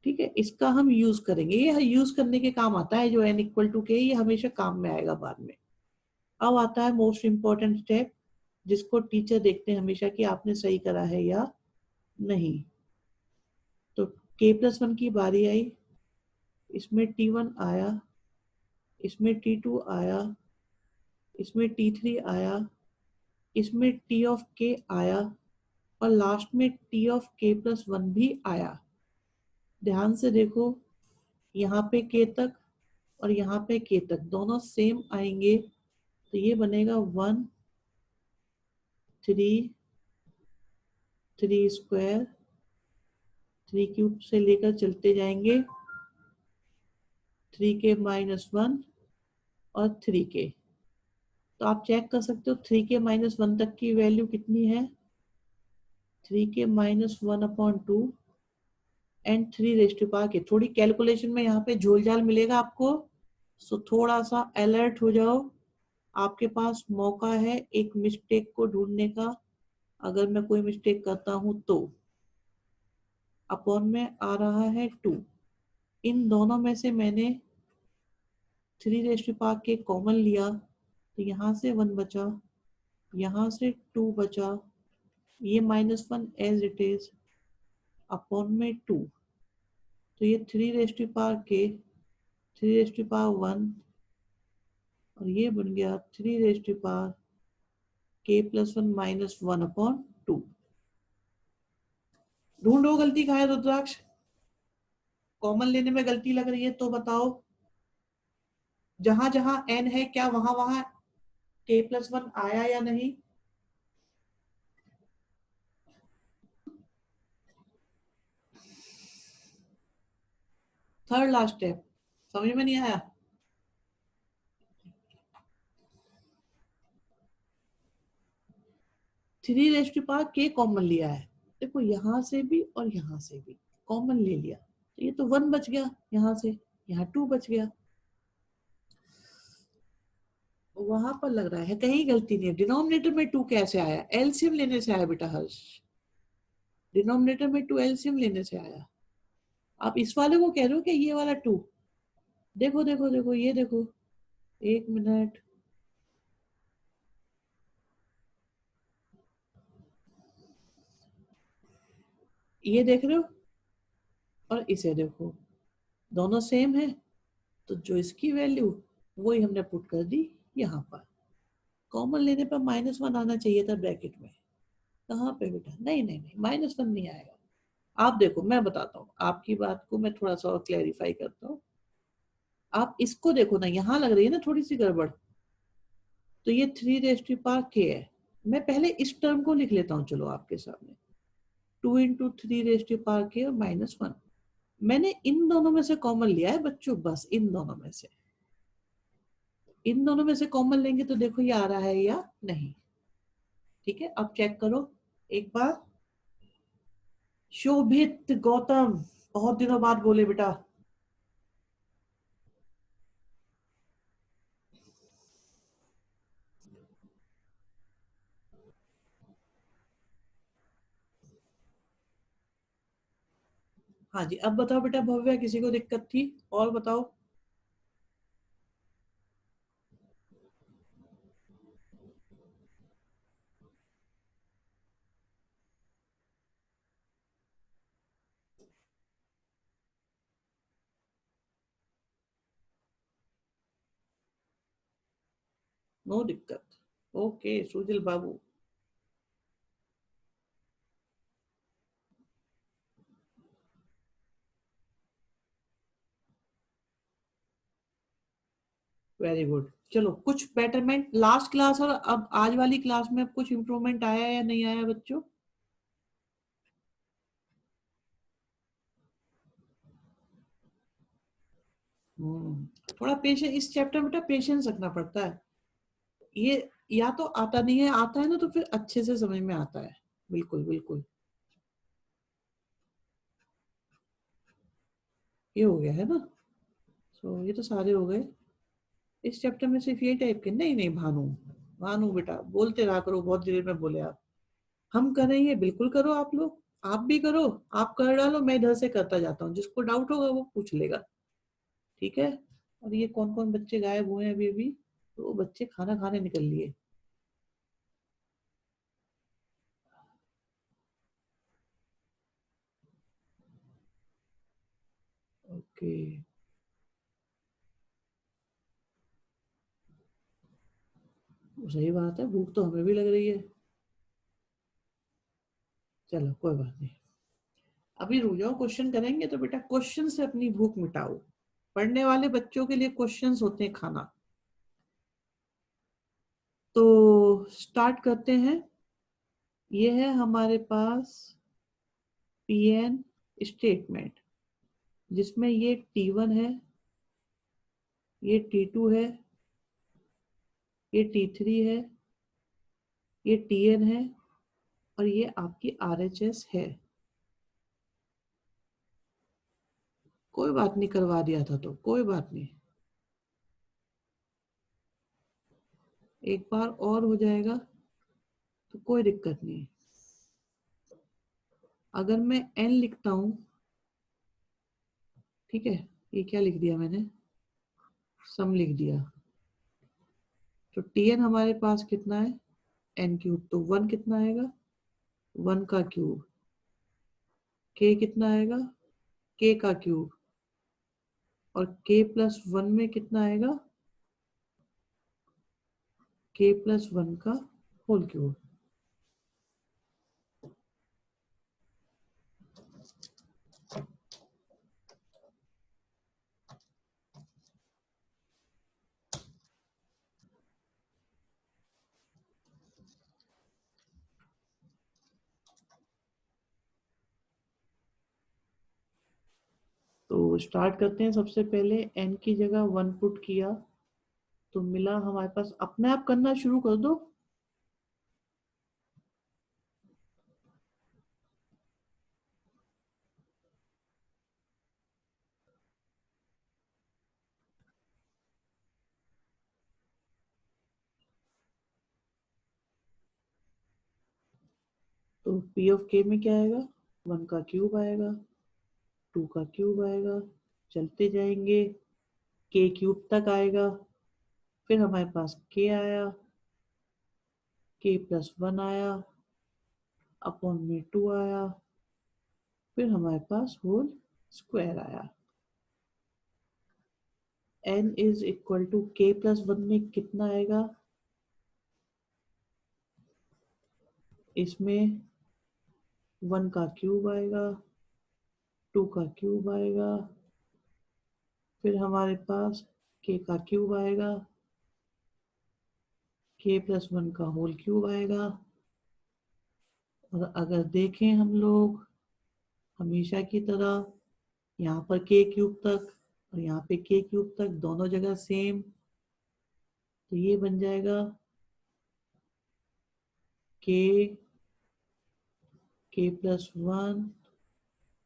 ठीक है। इसका हम यूज करेंगे, ये यूज करने के काम आता है, जो n इक्वल टू के, ये हमेशा काम में आएगा बाद में। अब आता है मोस्ट इंपॉर्टेंट स्टेप, जिसको टीचर देखते हैं हमेशा कि आपने सही करा है या नहीं। तो K+1 की बारी आई, इसमें T1 आया, इसमें T2 आया, इसमें T3 आया, इसमें T ऑफ K आया, और लास्ट में T ऑफ K+1 भी आया। ध्यान से देखो, यहाँ पे K तक और यहाँ पे K तक दोनों सेम आएंगे, तो ये बनेगा 1, 3, 3², 3³ से लेकर चलते जाएंगे 3k-1 और 3k। तो आप चेक कर सकते हो 3k-1 तक की वैल्यू कितनी है, 3k-1/2 and 3 raise to power K। थोड़ी कैलकुलेशन में यहाँ पे झोलझाल मिलेगा आपको, सो थोड़ा सा अलर्ट हो जाओ। आपके पास मौका है एक मिस्टेक को ढूंढने का, अगर मैं कोई मिस्टेक करता हूं तो। अपॉन में आ रहा है 2, इन दोनों में से मैंने 3 raise to power K common लिया, तो यहाँ से 1 बचा, यहाँ से 2 बचा, ये -1 एज इट इज, अपॉन में 2। तो ये 3 raise to power K, 3 raise to power 1, और ये बन गया 3 रेज़ टू पावर K+1 - 1/2। ढूंढो गलती कहाँ है रुद्राक्ष, कॉमन लेने में गलती लग रही है तो बताओ। जहां जहां n है, क्या वहां वहां K+1 आया या नहीं। थर्ड लास्ट स्टेप समझ में नहीं आया। 3 raise to power K common लिया है, देखो यहाँ से भी और यहाँ से भी कॉमन ले लिया तो ये तो 1 बच गया, यहाँ से यहाँ 2 बच गया। वहां पर लग रहा है कहीं गलती नहीं है। डिनोमिनेटर में 2 कैसे आया? एलसीएम लेने से आया बेटा हर्ष, डिनोमिनेटर में 2 एलसीएम लेने से आया। आप इस वाले को कह रहे हो कि ये वाला 2? देखो देखो देखो ये देखो, 1 मिनट, ये देख रहे हो और इसे देखो, दोनों सेम है, तो जो इसकी वैल्यू वही हमने पुट कर दी यहाँ पर। कॉमन लेने पर -1 आना चाहिए था ब्रैकेट में। कहाँ पे बेटा? नहीं नहीं नहीं, -1 नहीं आएगा। आप देखो मैं बताता हूँ, आपकी बात को मैं थोड़ा सा और क्लैरिफाई करता हूँ। आप इसको देखो ना, यहाँ लग रही है ना थोड़ी सी गड़बड़, तो ये 3 है। मैं पहले इस टर्म को लिख लेता हूँ, चलो आपके सामने, 2 × 3 और -1। मैंने इन दोनों में से कॉमन लिया है बच्चों, बस इन दोनों में से, इन दोनों में से कॉमन लेंगे तो देखो ये आ रहा है या नहीं। ठीक है, अब चेक करो एक बार। शोभित गौतम, बहुत दिनों बाद बोले बेटा। हाँ जी, अब बताओ बेटा भव्या, किसी को दिक्कत थी और बताओ। नो दिक्कत। ओके सुजिल बाबू। Very good. चलो कुछ बेटरमेंट लास्ट क्लास और अब आज वाली क्लास में, अब कुछ इम्प्रूवमेंट आया या नहीं आया बच्चों? थोड़ा पेशेंस इस चैप्टर में, बेटा पेशेंस रखना पड़ता है। ये या तो आता नहीं है, आता है ना तो फिर अच्छे से समझ में आता है। बिल्कुल बिल्कुल। ये हो गया है ना, सो ये तो सारे हो गए। इस चैप्टर में सिर्फ ये टाइप के, नहीं नहीं भानु, भानु बेटा बोलते रहा करो, बहुत देर में बोले आप। हम करेंगे, बिल्कुल करो आप लोग, आप भी करो। आप कर डालो, मैं इधर से करता जाता हूँ, जिसको डाउट होगा वो पूछ लेगा। ठीक है। और ये कौन कौन बच्चे गायब हुए हैं अभी अभी? तो बच्चे खाना खाने निकल लिए। ओके, सही बात है, भूख तो हमें भी लग रही है। चलो कोई बात नहीं, अभी रुक जाओ, क्वेश्चन करेंगे तो बेटा क्वेश्चन से अपनी भूख मिटाओ। पढ़ने वाले बच्चों के लिए क्वेश्चंस होते हैं खाना। तो स्टार्ट करते हैं। ये है हमारे पास पीएन स्टेटमेंट, जिसमें ये T1 है, ये T2 है, ये T3 है, ये Tn है, और ये आपकी RHS है। कोई बात नहीं, करवा दिया था तो कोई बात नहीं, एक बार और हो जाएगा तो कोई दिक्कत नहीं। अगर मैं n लिखता हूं, ठीक है, ये क्या लिख दिया मैंने, सम लिख दिया, तो Tn हमारे पास कितना है, n³ तो 1 कितना आएगा, 1 का क्यूब। k कितना आएगा, k का क्यूब। और k+1 में कितना आएगा, k+1 का होल क्यूब। तो स्टार्ट करते हैं। सबसे पहले n की जगह 1 पुट किया तो मिला हमारे पास, अपने आप करना शुरू कर दो। तो पी ऑफ के में क्या आएगा, 1 का क्यूब आएगा, 2 का क्यूब आएगा, चलते जाएंगे के क्यूब तक आएगा, फिर हमारे पास के आया, के प्लस 1 आया, अपॉन में 2 आया, फिर हमारे पास होल स्क्वायर आया। n इज इक्वल टू के प्लस 1 में कितना आएगा, इसमें 1 का क्यूब आएगा, 2 का क्यूब आएगा, फिर हमारे पास के का क्यूब आएगा, के प्लस 1 का होल क्यूब आएगा। और अगर देखें हम लोग हमेशा की तरह, यहाँ पर के क्यूब तक और यहाँ पे के क्यूब तक दोनों जगह सेम, तो ये बन जाएगा के प्लस 1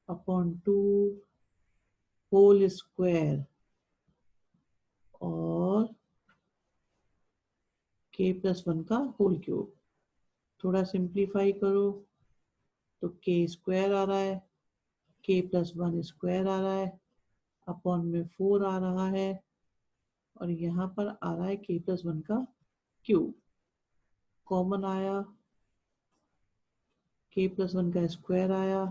अपॉन 2 होल स्क्वायर और के प्लस 1 का होल क्यूब। थोड़ा सिंप्लीफाई करो तो के स्क्वायर आ रहा है, के प्लस 1 स्क्वायर आ रहा है, अपॉन में 4 आ रहा है, और यहाँ पर आ रहा है के प्लस 1 का क्यूब। कॉमन आया, के प्लस 1 का स्क्वायर आया,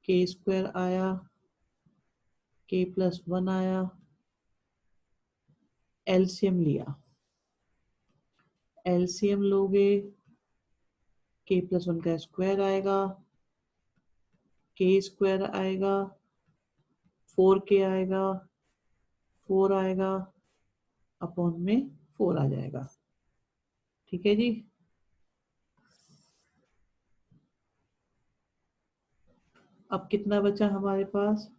के स्क्वायर आया, के प्लस 1 आया, एलसीएम लिया, एलसीएम लोगे के प्लस 1 का स्क्वायर आएगा, के स्क्वायर आएगा, 4k आएगा, 4 आएगा, अपॉन में 4 आ जाएगा। ठीक है जी। अब कितना बचा हमारे पास,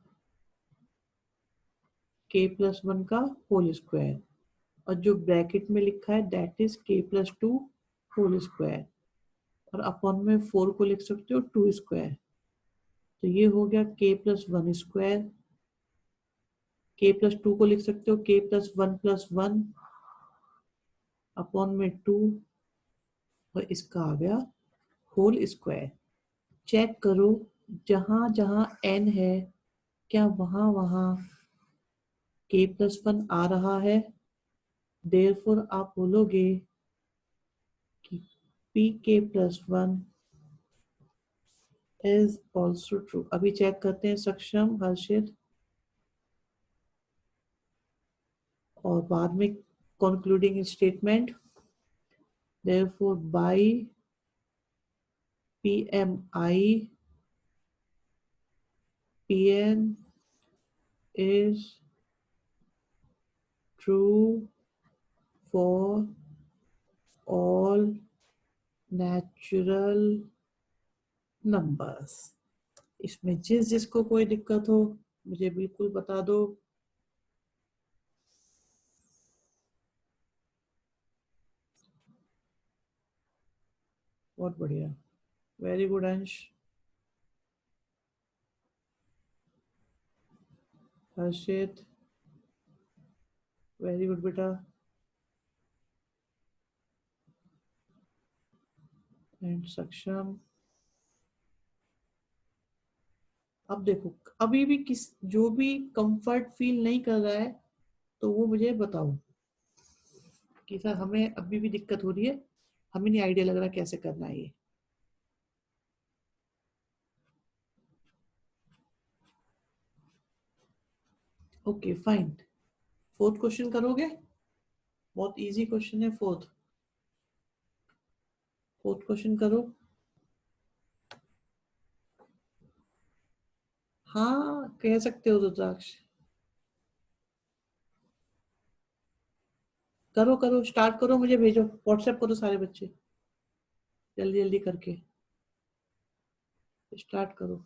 के प्लस 1 का होल स्क्वायर, और जो ब्रैकेट में लिखा है दैट इज के प्लस 2 होल स्क्वायर, और अपॉन में 4 को लिख सकते हो 2 स्क्वायर, तो ये हो गया के प्लस 1 स्क्वायर, के प्लस 2 को लिख सकते हो के प्लस 1 अपॉन में 2, और इसका आ गया होल स्क्वायर। चेक करो जहां जहां n है क्या वहां वहां के प्लस 1 आ रहा है, देयरफॉर आप बोलोगे कि पी के प्लस 1 इज ऑल्सो ट्रू। अभी चेक करते हैं सक्षम, हर्षित, और बाद में concluding statement. Therefore by PMI PN is true for all natural numbers। इसमें जिस जिसको कोई दिक्कत हो मुझे बिल्कुल बता दो। बहुत बढ़िया, वेरी गुड अंश, हर्षित, वेरी गुड बेटा, एंड सक्षम। अब देखो, अभी भी किस जो भी कंफर्ट फील नहीं कर रहा है तो वो मुझे बताओ कि सर हमें अभी भी दिक्कत हो रही है, हमें नहीं आइडिया लग रहा कैसे करना है ये। ओके फाइन, फोर्थ क्वेश्चन करोगे, बहुत इजी क्वेश्चन है फोर्थ। फोर्थ क्वेश्चन करो। हाँ कह सकते हो रुद्राक्ष, करो करो, स्टार्ट करो, मुझे भेजो, व्हाट्सएप करो सारे बच्चे जल्दी जल्दी करके, स्टार्ट करो।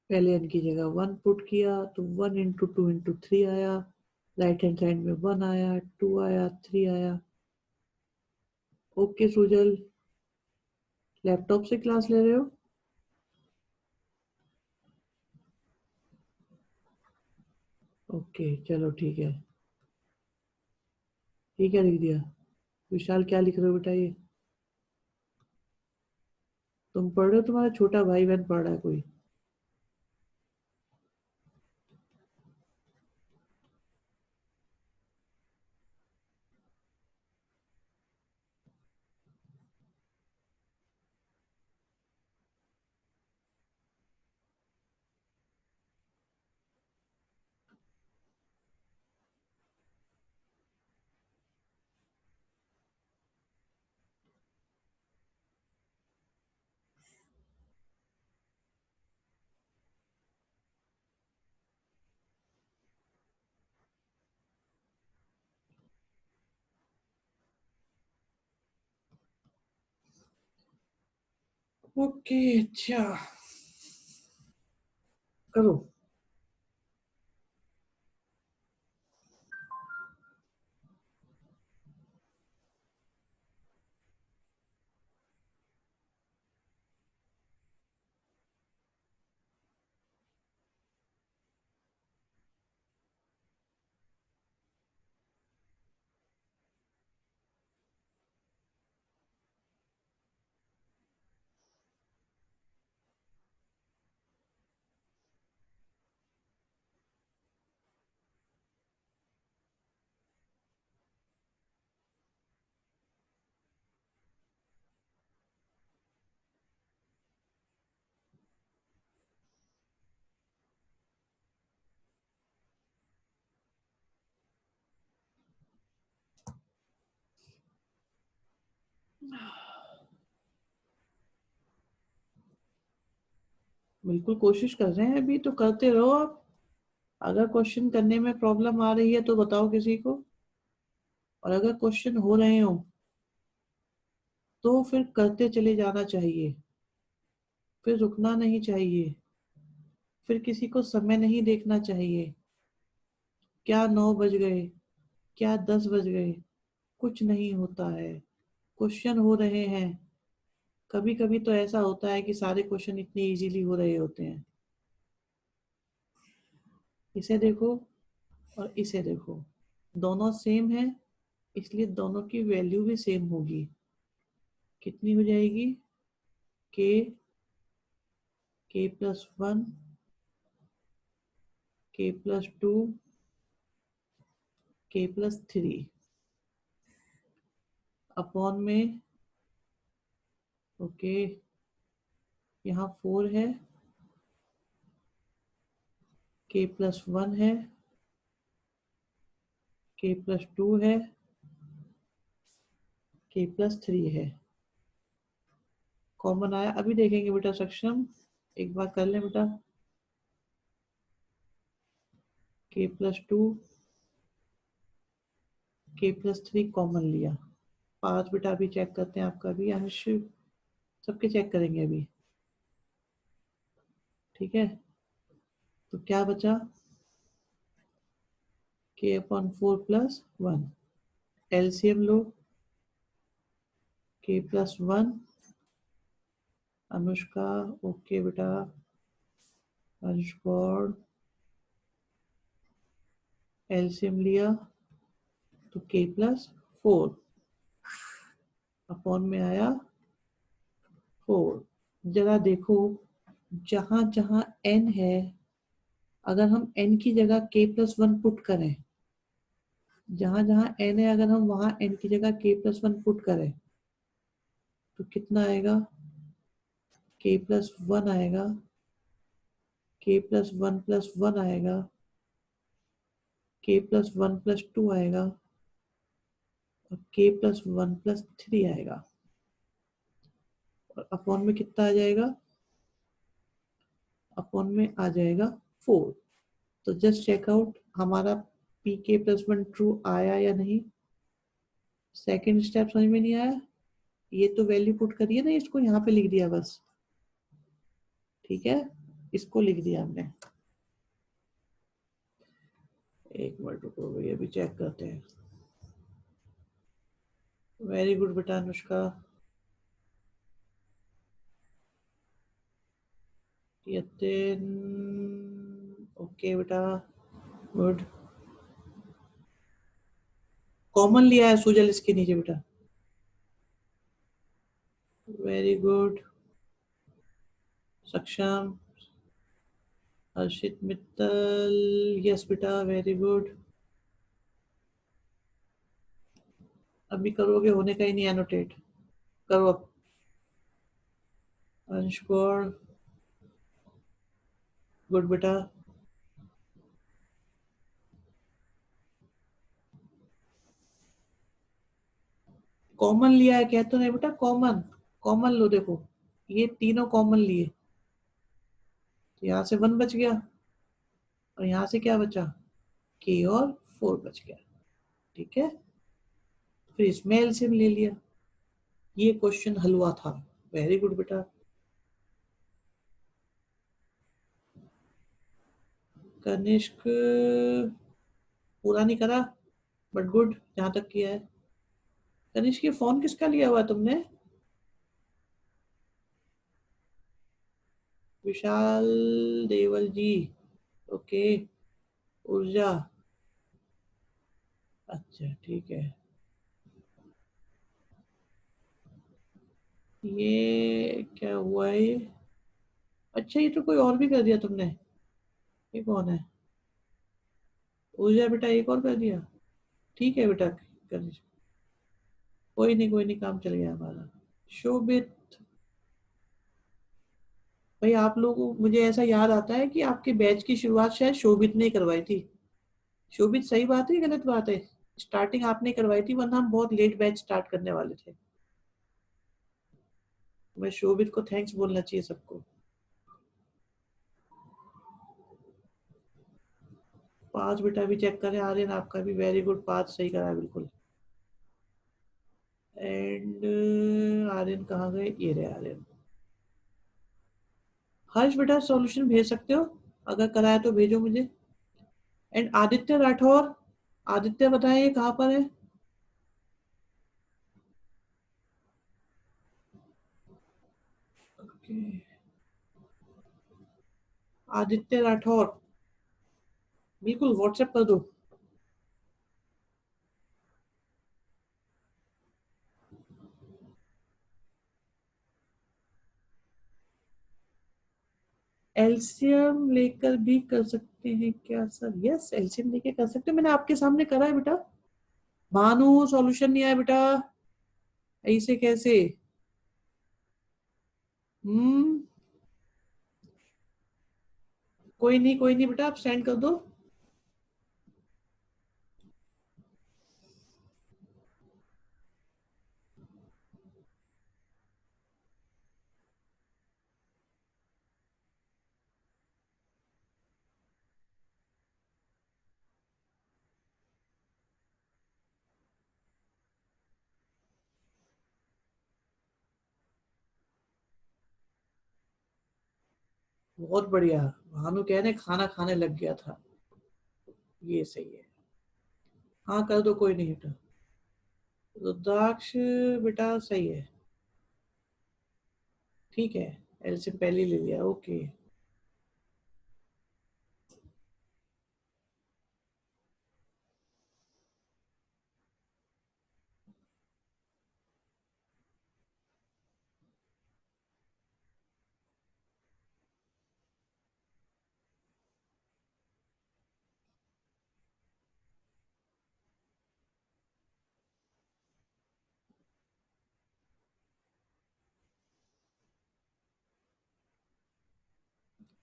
पहले n की जगह 1 पुट किया तो 1 इंटू 2 इंटू 3 आया, राइट हैंड साइड में 1 आया, 2 आया, 3 आया। ओके सुजल, लैपटॉप से क्लास ले रहे हो? ओके चलो ठीक है। ये क्या लिख दिया? विशाल क्या लिख रहे हो बेटा ये? तुम पढ़ रहे हो, तुम्हारा छोटा भाई बहन पढ़ रहा है कोई? ओके अच्छा, करो। बिल्कुल कोशिश कर रहे हैं, अभी तो करते रहो आप। अगर क्वेश्चन करने में प्रॉब्लम आ रही है तो बताओ किसी को, और अगर क्वेश्चन हो रहे हो तो फिर करते चले जाना चाहिए, फिर रुकना नहीं चाहिए, फिर किसी को समय नहीं देखना चाहिए। क्या 9 बज गए, क्या 10 बज गए, कुछ नहीं होता है। क्वेश्चन हो रहे हैं, कभी कभी तो ऐसा होता है कि सारे क्वेश्चन इतने इजीली हो रहे होते हैं। इसे देखो और इसे देखो, दोनों सेम है, इसलिए दोनों की वैल्यू भी सेम होगी। कितनी हो जाएगी? के, k+1, k+2, k+3 अपॉन में। ओके, यहाँ 4 है, k+1 है, k+2 है, k+3 है। कॉमन आया, अभी देखेंगे बेटा सक्षम, एक बार कर लें बेटा। k+2, k+3 कॉमन लिया, 5 बेटा। अभी चेक करते हैं आपका भी, अंश सबके चेक करेंगे अभी। ठीक है, तो क्या बचा? k/4+1, एलसीएम लो। k+1, अनुष्का, ओके बेटा, अंश गौड़, एलसीएम लिया तो k+4 अपॉन में आया 4। जरा देखो, जहां जहां n है, अगर हम n की जगह k+1 पुट करें, जहां जहां n है अगर हम वहां n की जगह k+1 पुट करें तो कितना आएगा? k+1 आएगा, k+1+1 आएगा, k+1+2 आएगा, और k+1+3 आएगा, और अपॉन में कितना आ जाएगा? अपॉन में आ जाएगा 4। तो जस्ट चेकआउट हमारा pk+1 ट्रू आया या नहीं। सेकंड स्टेप समझ में नहीं आया? ये तो वैल्यू पुट करिए ना, इसको यहाँ पे लिख दिया बस। ठीक है, इसको लिख दिया हमने। एक मिनट रुको भैया, अभी चेक करते हैं। वेरी गुड बेटा अनुष्का। यतिन, ओके बेटा, गुड। कॉमन लिया है सुजल इसके नीचे बेटा, वेरी गुड। सक्षम, हर्षित मित्तल, यस बेटा, वेरी गुड। अभी करोगे, होने का ही नहीं एनोटेट करो अब। अंश गौड़, गुड बेटा। कॉमन लिया है कह तो नहीं बेटा, कॉमन कॉमन लो, देखो ये तीनों कॉमन लिए, तो यहाँ से 1 बच गया, और यहाँ से क्या बचा, के और 4 बच गया। ठीक है, फिर इसमें एलसीएम ले लिया, ये क्वेश्चन हल हुआ था। वेरी गुड बेटा। कनिष्क पूरा नहीं करा, बट गुड जहां तक किया है। कनिष्क ये फोन किसका लिया हुआ तुमने? विशाल देवल जी, ओके। ऊर्जा, अच्छा ठीक है। ये क्या हुआ है ये? अच्छा ये तो कोई और भी कर दिया तुमने, ये कौन है? ऊर्जा बेटा एक और कर दिया, ठीक है बेटा, कर दीजिए। कोई नहीं कोई नहीं, काम चल गया हमारा। शोभित, भाई आप लोगों, मुझे ऐसा याद आता है कि आपके बैच की शुरुआत शायद शोभित ने करवाई थी। शोभित सही बात है, गलत बात है? स्टार्टिंग आपने करवाई थी, वरना हम बहुत लेट बैच स्टार्ट करने वाले थे। मैं शोभित को थैंक्स बोलना चाहिए सबको। 5 बेटा भी चेक करें, आर्यन आपका भी वेरी गुड, 5 सही करा है बिल्कुल। एंड आर्यन कहाँ गए, ये रहे आर्यन। हर्ष बेटा सॉल्यूशन भेज सकते हो, अगर कराया तो भेजो मुझे। एंड आदित्य राठौर, आदित्य बताएं ये कहाँ पर है? okay. आदित्य राठौर, बिल्कुल व्हाट्सएप कर दो। एलसीएम लेकर भी कर सकते हैं क्या सर? यस, एलसीएम लेके कर सकते हो, मैंने आपके सामने करा है बेटा। भानु सॉल्यूशन नहीं आया बेटा, ऐसे कैसे? हम्म, कोई नहीं बेटा, आप सेंड कर दो। बहुत बढ़िया, भानु कह रहे खाना खाने लग गया था, ये सही है। हाँ कर दो, कोई नहीं बेटा। रुद्राक्ष बेटा सही है, ठीक है, एलसीएम पहले ही ले लिया, ओके।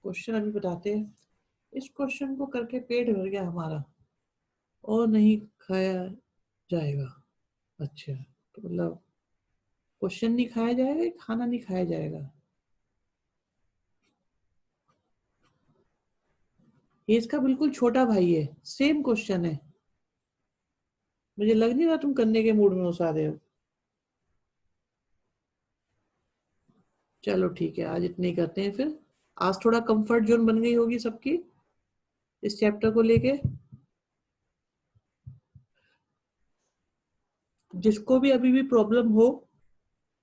क्वेश्चन अभी बताते हैं। इस क्वेश्चन को करके पेट भर गया हमारा, और नहीं खाया जाएगा। अच्छा, तो मतलब क्वेश्चन नहीं खाया जाएगा, खाना नहीं खाया जाएगा? ये इसका बिल्कुल छोटा भाई है, सेम क्वेश्चन है। मुझे लग नहीं रहा तुम करने के मूड में हो सारे हो। चलो ठीक है, आज इतने ही करते हैं फिर। आज थोड़ा कंफर्ट जोन बन गई होगी सबकी इस चैप्टर को लेके। जिसको भी अभी भी प्रॉब्लम हो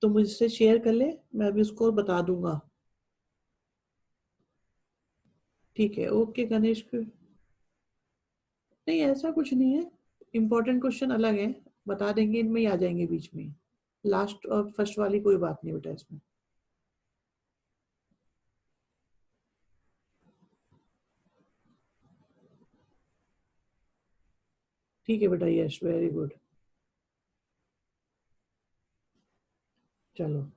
तो मुझसे शेयर कर ले, मैं अभी उसको बता दूंगा। ठीक है, ओके गणेश। नहीं ऐसा कुछ नहीं है, इम्पोर्टेंट क्वेश्चन अलग है, बता देंगे, इनमें ही आ जाएंगे बीच में। लास्ट और फर्स्ट वाली कोई बात नहीं बेटा इसमें। ठीक है बेटा, यस वेरी गुड। चलो।